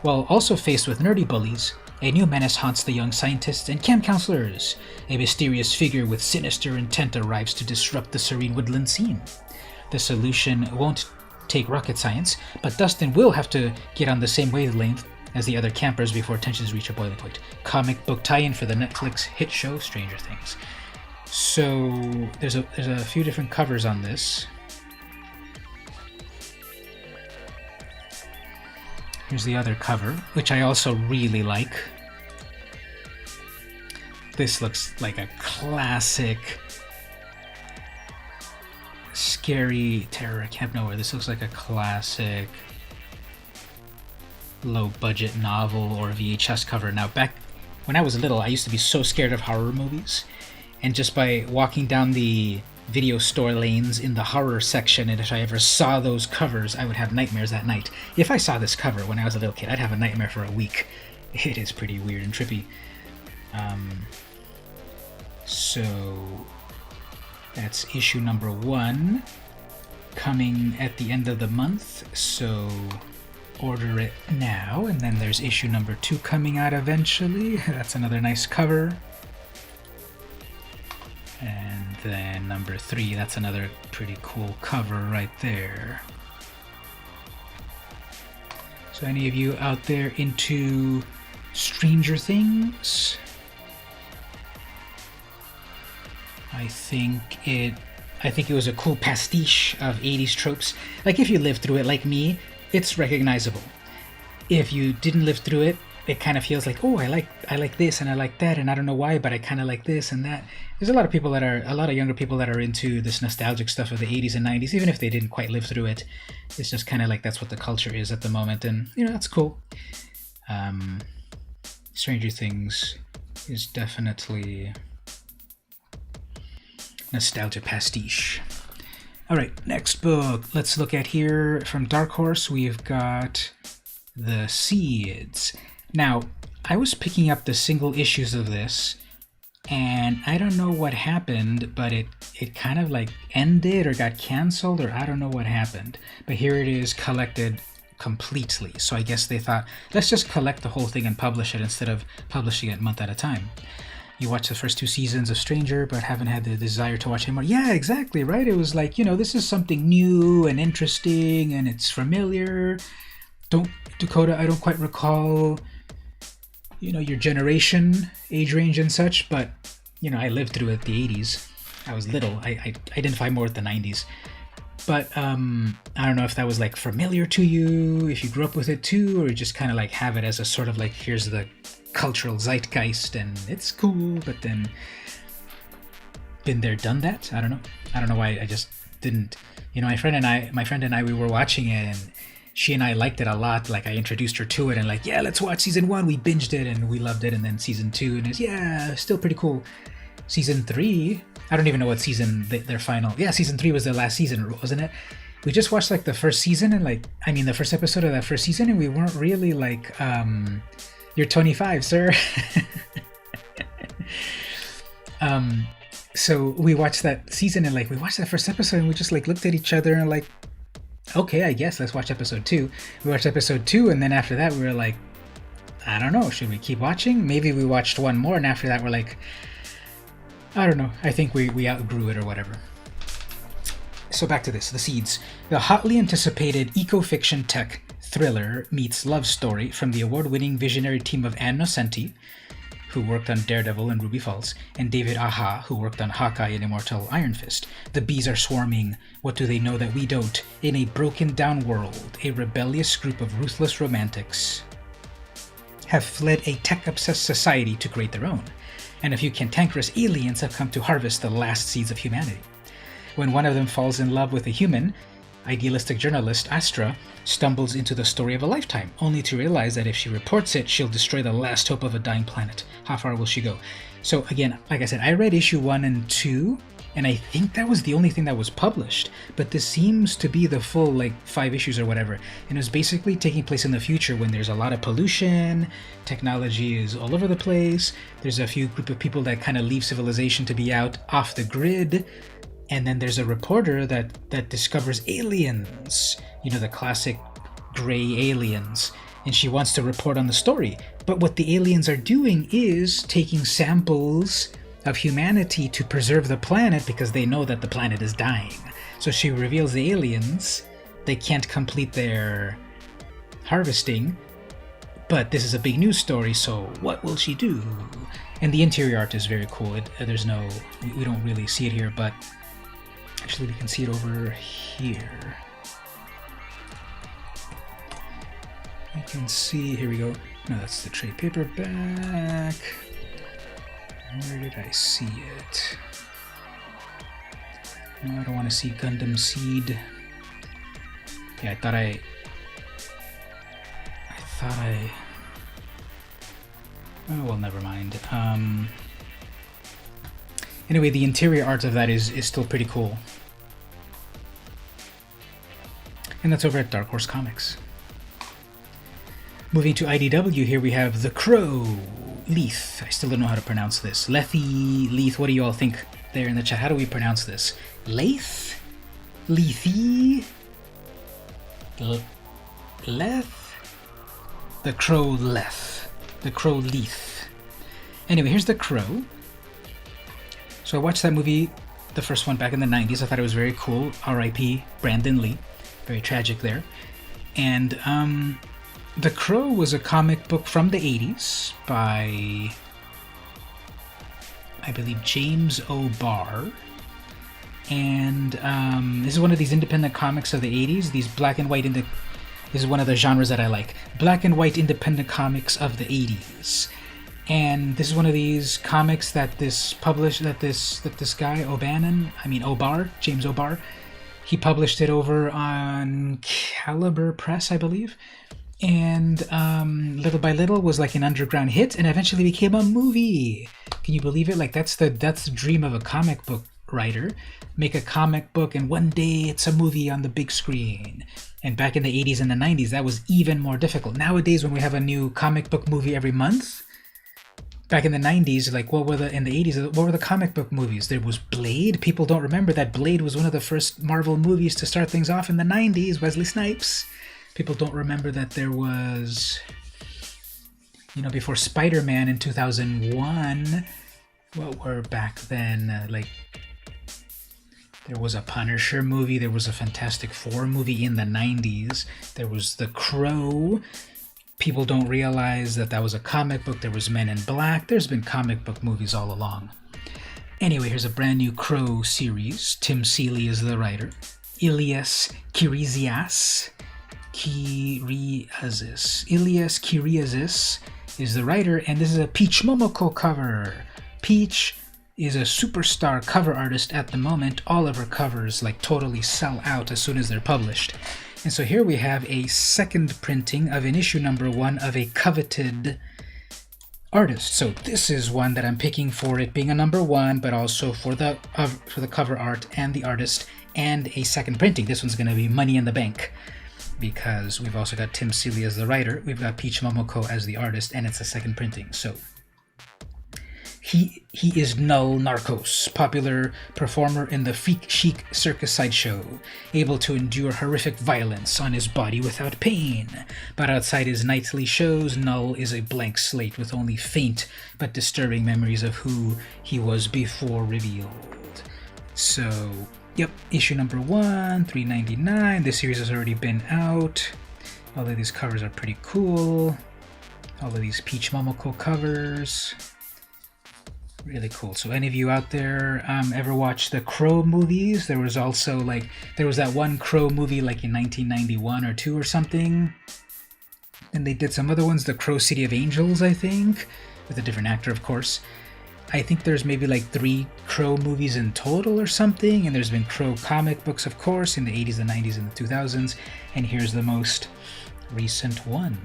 While also faced with nerdy bullies, a new menace haunts the young scientists and camp counselors. A mysterious figure with sinister intent arrives to disrupt the serene woodland scene. The solution won't take rocket science, but Dustin will have to get on the same wavelength as the other campers before tensions reach a boiling point. Comic book tie-in for the Netflix hit show Stranger Things. So there's a few different covers on this. Here's the other cover, which I also really like. This looks like a classic scary terror at Camp Nowhere. This looks like a classic low-budget novel or VHS cover. Now, back when I was little, I used to be so scared of horror movies. And just by walking down the video store lanes in the horror section, and if I ever saw those covers, I would have nightmares that night. If I saw this cover when I was a little kid, I'd have a nightmare for a week. It is pretty weird and trippy. So that's issue number 1 coming at the end of the month, so order it now. And then there's issue number 2 coming out eventually. That's another nice cover. And then number 3, that's another pretty cool cover right there. So any of you out there into Stranger Things? I think it was a cool pastiche of 80s tropes. Like if you lived through it like me, it's recognizable. If you didn't live through it, it kind of feels like, oh, I like this and I like that, and I don't know why, but I kind of like this and that. There's a lot of younger people that are into this nostalgic stuff of the 80s and 90s, even if they didn't quite live through it. It's just kind of like that's what the culture is at the moment, and that's cool. Stranger Things is definitely nostalgia pastiche. All right, next book. Let's look at here from Dark Horse. We've got The Seeds. Now, I was picking up the single issues of this, and I don't know what happened, but it kind of like ended or got canceled, or I don't know what happened. But here it is collected completely. So I guess they thought, let's just collect the whole thing and publish it instead of publishing it a month at a time. You watch the first 2 seasons of Stranger, but haven't had the desire to watch anymore. Yeah, exactly, right? It was like, this is something new and interesting, and it's familiar. Dakota, I don't quite recall your generation, age range and such, but I lived through it, the 80s. I was little. I identify more with the 90s. But I don't know if that was like familiar to you, if you grew up with it too, or just kind of like have it as a sort of like, here's the cultural zeitgeist, and it's cool, but then been there, done that. I don't know why I just didn't. My friend and I, we were watching it, and she and I liked it a lot. Like, I introduced her to it, and like, yeah, let's watch season 1. We binged it and we loved it. And then season 2, and it's still pretty cool. Season 3, I don't even know what season their final. Yeah, season 3 was their last season, wasn't it? We just watched like the first season, and the first episode of that first season, and we weren't really like, you're 25, sir. So we watched that season, and we watched that first episode, and we just looked at each other and okay, I guess let's watch episode 2. We watched episode 2, and then after that we were like, I don't know, should we keep watching? Maybe we watched one more, and after that we're like, I don't know, I think we outgrew it or whatever. So back to this, The Seeds. The hotly anticipated eco-fiction tech thriller meets love story from the award-winning visionary team of Ann Nocenti, who worked on Daredevil and Ruby Falls, and David Aja, who worked on Hawkeye and Immortal Iron Fist. The bees are swarming. What do they know that we don't? In a broken-down world, a rebellious group of ruthless romantics have fled a tech-obsessed society to create their own, and a few cantankerous aliens have come to harvest the last seeds of humanity. When one of them falls in love with a human, idealistic journalist Astra stumbles into the story of a lifetime, only to realize that if she reports it, she'll destroy the last hope of a dying planet. How far will she go? So again, like I said, I read issue 1 and 2, and I think that was the only thing that was published, but this seems to be the full 5 issues or whatever, and it was basically taking place in the future when there's a lot of pollution, technology is all over the place, there's a few group of people that kind of leave civilization to be out off the grid, and then there's a reporter that discovers aliens, the classic gray aliens, and she wants to report on the story. But what the aliens are doing is taking samples of humanity to preserve the planet because they know that the planet is dying. So she reveals the aliens, they can't complete their harvesting, but this is a big news story, so what will she do? And the interior art is very cool. We don't really see it here, but actually we can see it over here. You can see, here we go. No, that's the trade paperback. Where did I see it? No, I don't want to see Gundam Seed. Yeah, I thought oh, well, never mind. Anyway, the interior art of that is still pretty cool. And that's over at Dark Horse Comics. Moving to IDW, here we have The Crow, Leith. I still don't know how to pronounce this. Lethy, Leith, what do you all think there in the chat? How do we pronounce this? Leith? Lethy? Leth? The Crow Leth. The Crow Leith. Anyway, here's The Crow. So I watched that movie, the first one, back in the 90s. I thought it was very cool. R.I.P. Brandon Lee. Very tragic there. And The Crow was a comic book from the 80s by, I believe, James O'Barr. And this is one of these independent comics of the 80s. These black and white this is one of the genres that I like. Black and white independent comics of the 80s. And this is one of these comics that this guy O'Barr, James O'Barr, he published it over on Caliber Press, I believe. And little by little was like an underground hit, and eventually became a movie. Can you believe it? That's the dream of a comic book writer. Make a comic book, and one day it's a movie on the big screen. And back in the 80s and the 90s, that was even more difficult. Nowadays, when we have a new comic book movie every month, back in the 90s, in the 80s, what were the comic book movies? There was Blade. People don't remember that Blade was one of the first Marvel movies to start things off in the 90s. Wesley Snipes. People don't remember that there was, before Spider-Man in 2001, what were back then, there was a Punisher movie, there was a Fantastic Four movie in the 90s, there was The Crow. People don't realize that was a comic book. There was Men in Black. There's been comic book movies all along. Anyway, here's a brand new Crow series. Tim Seeley is the writer. Ilias Kiriazis is the writer, and this is a Peach Momoko cover. Peach is a superstar cover artist at the moment. All of her covers like totally sell out as soon as they're published. And so here we have a second printing of an issue number 1 of a coveted artist. So this is one that I'm picking for it being a number 1, but also for the cover art and the artist, and a second printing. This one's going to be money in the bank, because we've also got Tim Seeley as the writer, we've got Peach Momoko as the artist, and it's a second printing. So he is Null Narcos, popular performer in the Freak Chic circus sideshow, able to endure horrific violence on his body without pain. But outside his nightly shows, Null is a blank slate with only faint but disturbing memories of who he was before revealed. So, yep, issue number 1, $3.99. This series has already been out. All of these covers are pretty cool. All of these Peach Momoko covers. Really cool. So any of you out there ever watch the Crow movies? There was that one Crow movie like in 1991 or 2 or something. And they did some other ones, the Crow City of Angels, I think, with a different actor, of course. I think there's maybe like 3 Crow movies in total or something, and there's been Crow comic books, of course, in the 80s, the 90s, and the 2000s, and here's the most recent one.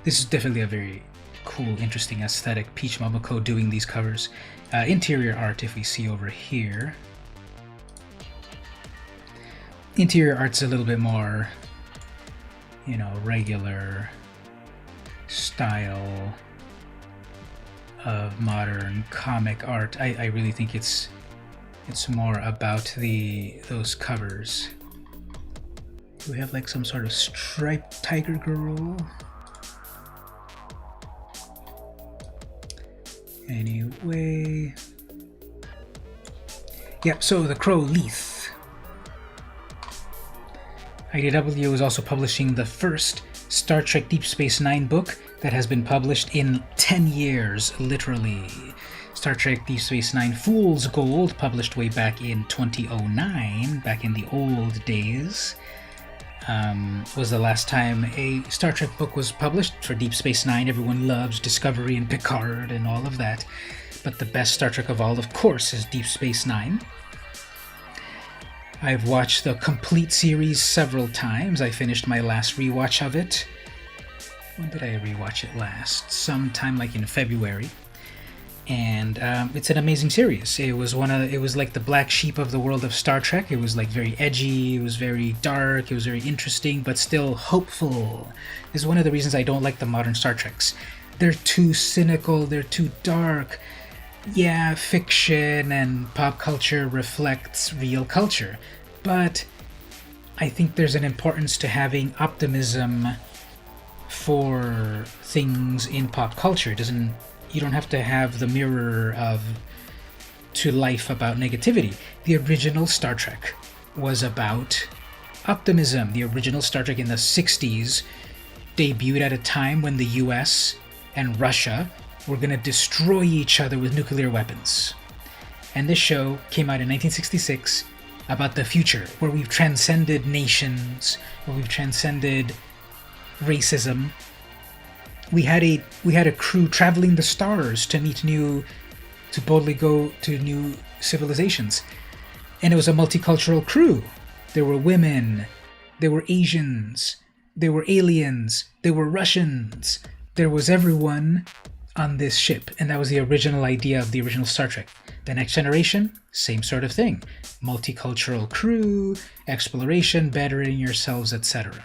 This is definitely a very cool, interesting aesthetic. Peach Momoko doing these covers. Interior art, if we see over here. Interior art's a little bit more, you know, regular style of modern comic art. I really think it's more about those covers. We have like some sort of striped tiger girl. Anyway, yep, so the Crow Leith. IDW is also publishing the first Star Trek Deep Space Nine book that has been published in 10 years, literally. Star Trek Deep Space Nine Fool's Gold, published way back in 2009, back in the old days, was the last time a Star Trek book was published for Deep Space Nine. Everyone loves Discovery and Picard and all of that, but the best Star Trek of all, of course, is Deep Space Nine. I've watched the complete series several times. I finished my last rewatch of it. When did I rewatch it last? Sometime like in February. And it's an amazing series. It was like the black sheep of the world of Star Trek. It was like very edgy, it was very dark, it was very interesting, but still hopeful. This is one of the reasons I don't like the modern Star Treks. They're too cynical, they're too dark. Yeah, fiction and pop culture reflects real culture, but I think there's an importance to having optimism for things in pop culture. You don't have to have the mirror to life about negativity. The original Star Trek was about optimism. The original Star Trek in the 60s debuted at a time when the US and Russia were going to destroy each other with nuclear weapons. And this show came out in 1966 about the future, where we've transcended nations, where we've transcended racism. We had a crew traveling the stars to boldly go to new civilizations. And it was a multicultural crew. There were women, there were Asians, there were aliens, there were Russians. There was everyone on this ship, and that was the original idea of the original Star Trek. The Next Generation, same sort of thing. Multicultural crew, exploration, bettering yourselves, etc.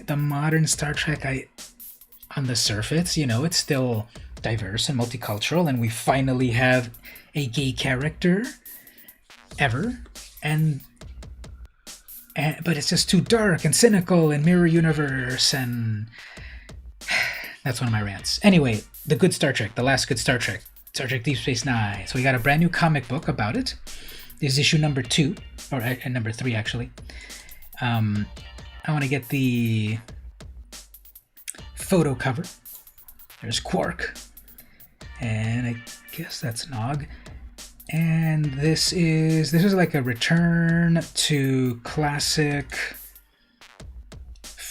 The modern Star Trek, on the surface, it's still diverse and multicultural, and we finally have a gay character ever, but it's just too dark and cynical and mirror universe, and that's one of my rants. Anyway, the good Star Trek, the last good Star Trek Deep Space Nine. So we got a brand new comic book about it. This is issue number 2, or number 3 actually. I want to get the photo cover. There's Quark, and I guess that's Nog. And this is like a return to classic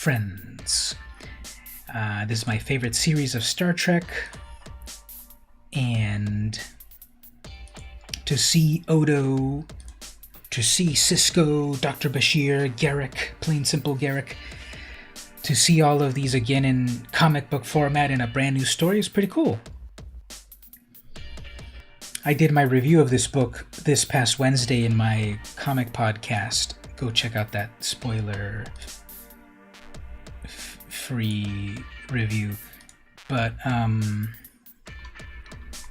friends. This is my favorite series of Star Trek, and to see Odo, to see Sisko, Dr. Bashir, Garrick, plain simple Garrick, to see all of these again in comic book format in a brand new story is pretty cool. I did my review of this book this past Wednesday in my comic podcast. Go check out that spoiler-free review. But,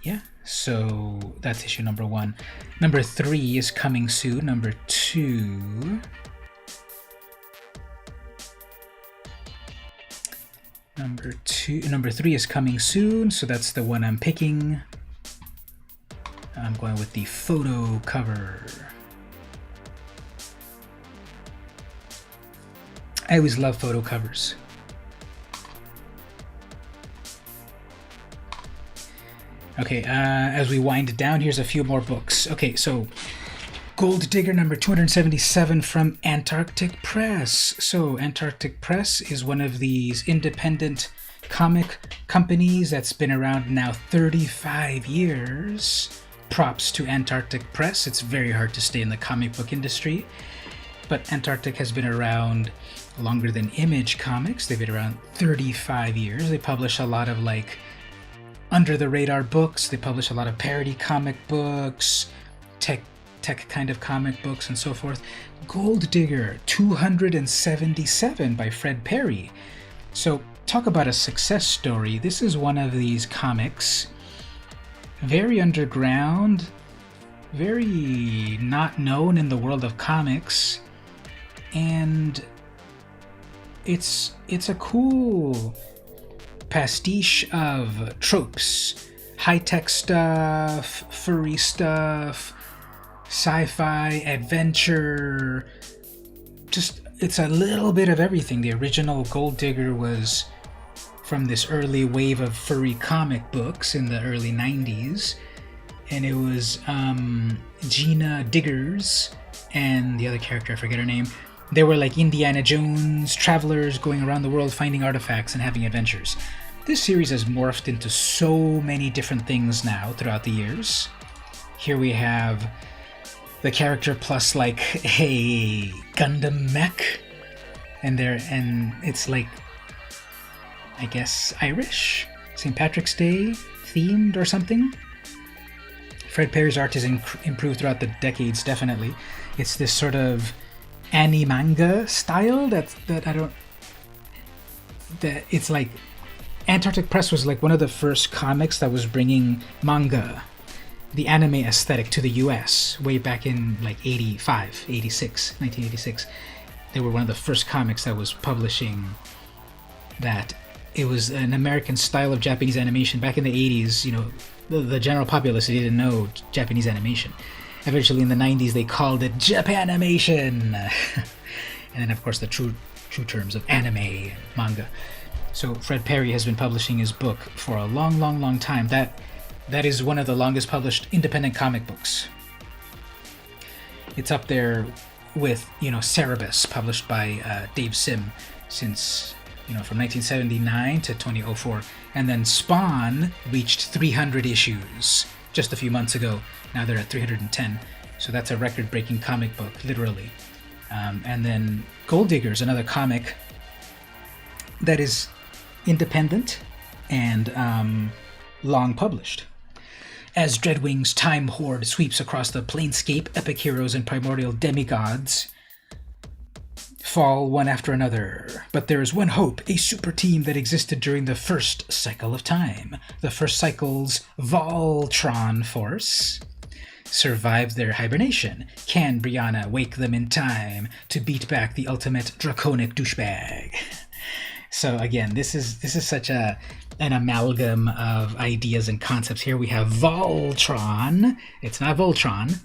yeah, so that's issue number 1. Number 3 is coming soon. Number 2... Number 3 is coming soon, so that's the one I'm picking. I'm going with the photo cover. I always love photo covers. Okay, as we wind down, here's a few more books. Okay, so Gold Digger number 277 from Antarctic Press. So Antarctic Press is one of these independent comic companies that's been around now 35 years. Props to Antarctic Press. It's very hard to stay in the comic book industry, but Antarctic has been around longer than Image Comics. They've been around 35 years. They publish a lot of like under-the-radar books. They publish a lot of parody comic books, tech kind of comic books, and so forth. Gold Digger 277 by Fred Perry. So talk about a success story. This is one of these comics, very underground, very not known in the world of comics, and it's a cool pastiche of tropes, high-tech stuff, furry stuff, sci-fi, adventure, just it's a little bit of everything. The original Gold Digger was from this early wave of furry comic books in the early 90s, and it was Gina Diggers and the other character, I forget her name. They were like Indiana Jones travelers going around the world finding artifacts and having adventures. This series has morphed into so many different things now throughout the years. Here we have the character plus like a Gundam mech, and it's like, I guess, Irish, St. Patrick's Day themed or something. Fred Perry's art has improved throughout the decades, definitely. It's this sort of anime-manga style that it's like Antarctic Press was like one of the first comics that was bringing manga, the anime aesthetic, to the US way back in like 1986. They were one of the first comics that was publishing that. It was an American style of Japanese animation. Back in the 80s, you know, the general populace didn't know Japanese animation. Eventually in the 90s they called it Japanimation. And then of course the true terms of anime and manga. So Fred Perry has been publishing his book for a long time. That is one of the longest published independent comic books. It's up there with, you know, Cerebus, published by Dave Sim since, you know, from 1979 to 2004. And then Spawn reached 300 issues just a few months ago. Now they're at 310. So that's a record-breaking comic book, literally. And then Gold Digger is another comic that is independent and long published. As Dreadwing's time horde sweeps across the planescape, epic heroes and primordial demigods fall one after another. But there is one hope, a super team that existed during the first cycle of time. The first cycle's Voltron force survived their hibernation. Can Brianna wake them in time to beat back the ultimate draconic douchebag? So again, this is such an amalgam of ideas and concepts. Here we have Voltron. It's not Voltron.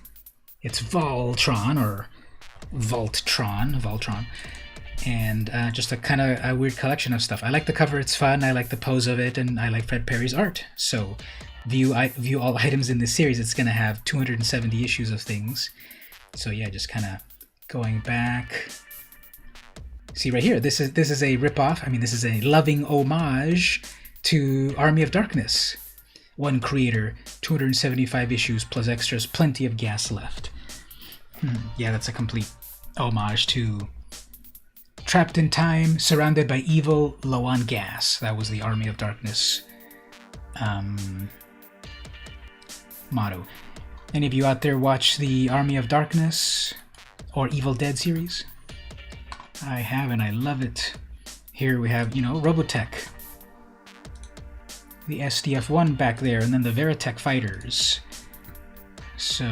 It's Voltron or Voltron. And just a kind of a weird collection of stuff. I like the cover. It's fun. I like the pose of it. And I like Fred Perry's art. So view all items in this series. It's going to have 270 issues of things. So yeah, just kind of going back. See right here, this is a ripoff. I mean, this is a loving homage to Army of Darkness. One creator, 275 issues plus extras, plenty of gas left. Yeah, that's a complete homage to Trapped in Time, Surrounded by Evil, Low on Gas. That was the Army of Darkness motto. Any of you out there watch the Army of Darkness or Evil Dead series? I have, and I love it. Here we have, Robotech, the SDF-1 back there, and then the Veritech fighters. So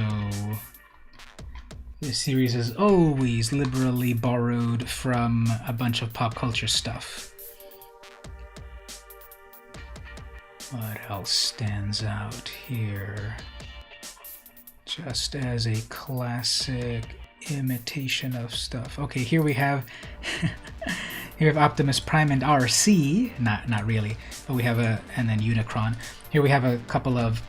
this series is always liberally borrowed from a bunch of pop culture stuff. What else stands out here? Just as a classic imitation of stuff. Okay, here we have Optimus Prime and RC. Not really, but we have and then Unicron. Here we have a couple of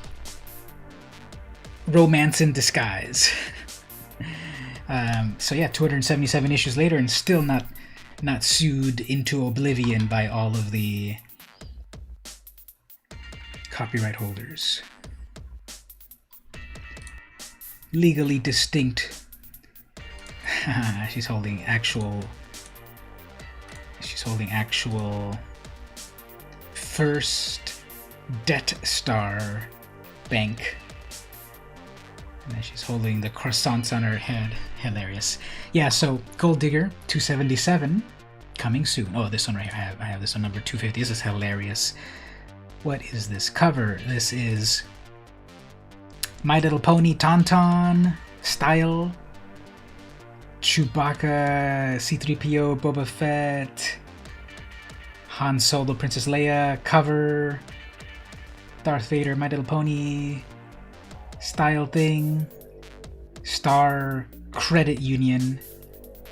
romance in disguise. So yeah, 277 issues later, and still not sued into oblivion by all of the copyright holders. Legally distinct. She's holding actual first Debt Star bank. And then she's holding the croissants on her head. Hilarious. Yeah, so Gold Digger 277 coming soon. Oh, this one right here. I have this on number 250. This is hilarious. What is this cover? This is My Little Pony Tauntaun style. Chewbacca, C-3PO, Boba Fett, Han Solo, Princess Leia cover, Darth Vader, My Little Pony style thing, Star Credit Union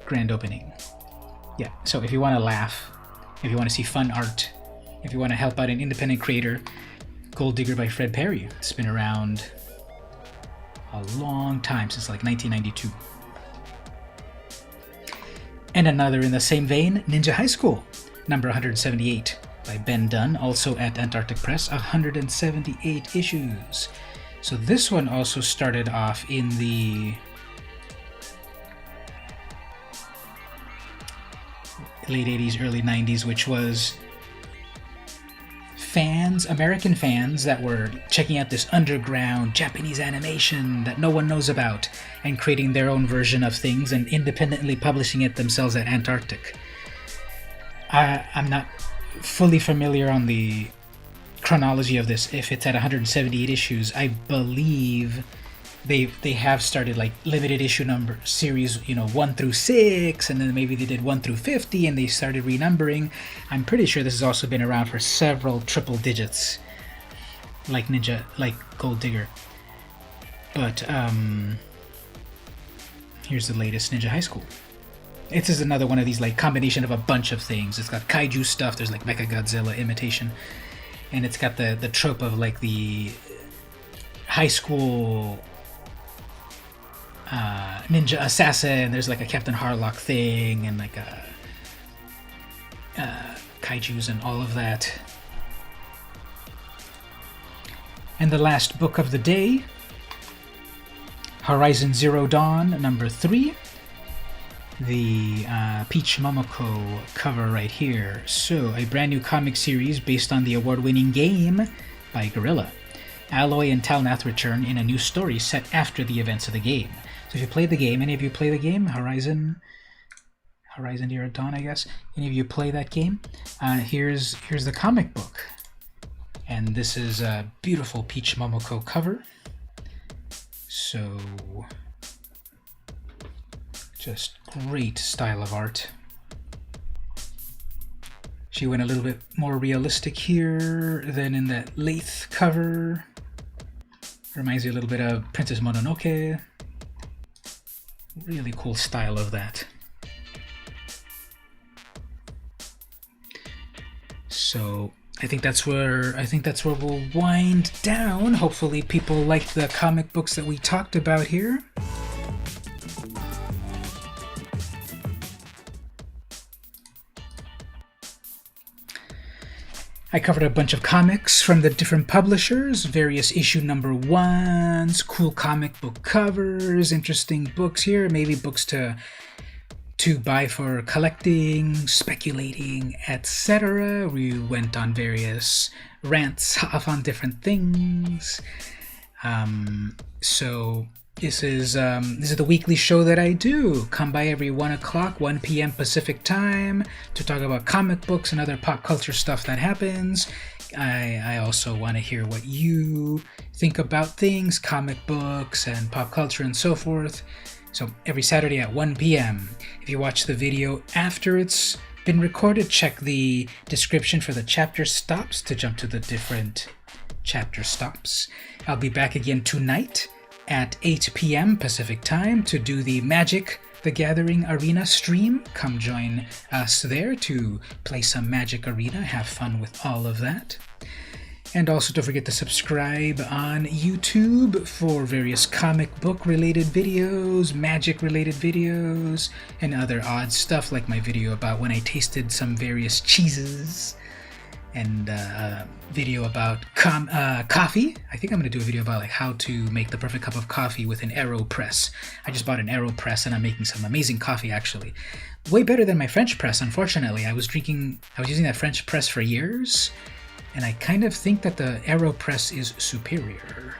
grand opening. Yeah, so if you want to laugh, if you want to see fun art, if you want to help out an independent creator, Gold Digger by Fred Perry. It's been around a long time, since like 1992. And another in the same vein, Ninja High School, number 178 by Ben Dunn, also at Antarctic Press, 178 issues. So this one also started off in the late 80s, early 90s, which was American fans that were checking out this underground Japanese animation that no one knows about and creating their own version of things and independently publishing it themselves at Antarctic. I'm not fully familiar on the chronology of this. If it's at 178 issues, I believe they have started like limited issue number series, 1 through 6, and then maybe they did 1 through 50 and they started renumbering. I'm pretty sure this has also been around for several triple digits, like Gold Digger. But here's the latest Ninja High School. This is another one of these like combination of a bunch of things. It's got kaiju stuff, there's like Mechagodzilla imitation, and it's got the trope of like the high school ninja assassin. There's like a Captain Harlock thing and like a kaijus and all of that. And the last book of the day, Horizon Zero Dawn, number 3. The Peach Momoko cover right here. So, a brand new comic series based on the award-winning game by Guerrilla. Alloy and Talnath return in a new story set after the events of the game. So if you played the game, any of you play the game, Horizon Zero Dawn, I guess. Any of you play that game? Here's the comic book. And this is a beautiful Peach Momoko cover. So, just great style of art. She went a little bit more realistic here than in that Lathe cover. Reminds you a little bit of Princess Mononoke. Really cool style of that. So I think that's where we'll wind down. Hopefully people like the comic books that we talked about here. I covered a bunch of comics from the different publishers, various issue number ones, cool comic book covers, interesting books here, maybe books to buy for collecting, speculating, etc. We went on various rants off on different things. So this is the weekly show that I do. Come by every 1 o'clock, 1 p.m. Pacific time to talk about comic books and other pop culture stuff that happens. I also want to hear what you think about things, comic books and pop culture and so forth. So every Saturday at 1 p.m. If you watch the video after it's been recorded, check the description for the chapter stops to jump to the different chapter stops. I'll be back again tonight at 8 p.m. Pacific time to do the Magic the Gathering Arena stream. Come join us there to play some Magic Arena, have fun with all of that. And also don't forget to subscribe on YouTube for various comic book related videos, magic related videos, and other odd stuff like my video about when I tasted some various cheeses, and a video about coffee. I think I'm going to do a video about like how to make the perfect cup of coffee with an AeroPress. I just bought an AeroPress and I'm making some amazing coffee actually. Way better than my French press, unfortunately. I was using that French press for years, and I kind of think that the AeroPress is superior.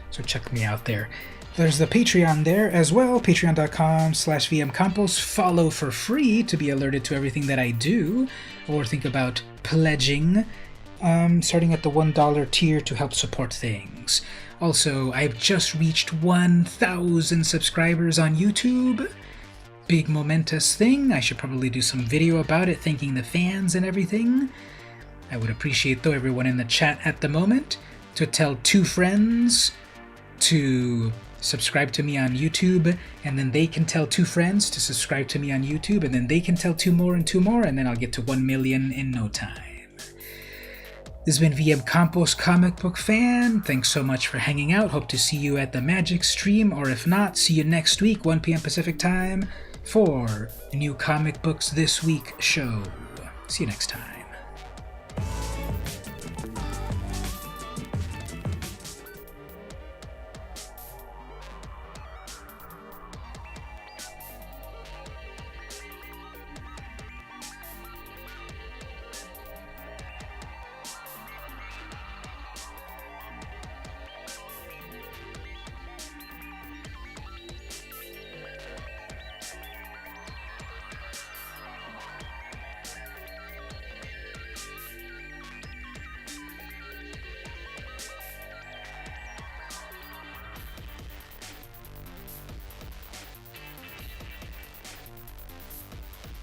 So check me out there. There's the Patreon there as well, patreon.com/vmcampos. Follow for free to be alerted to everything that I do, or think about pledging, starting at the $1 tier to help support things. Also, I've just reached 1,000 subscribers on YouTube. Big momentous thing. I should probably do some video about it, thanking the fans and everything. I would appreciate, though, everyone in the chat at the moment to tell 2 friends to subscribe to me on YouTube, and then they can tell 2 friends to subscribe to me on YouTube, and then they can tell 2 more and 2 more, and then I'll get to 1 million in no time. This has been VM Campos, comic book fan. Thanks so much for hanging out. Hope to see you at the Magic stream, or if not, see you next week, 1 p.m. Pacific time, for New Comic Books This Week show. See you next time.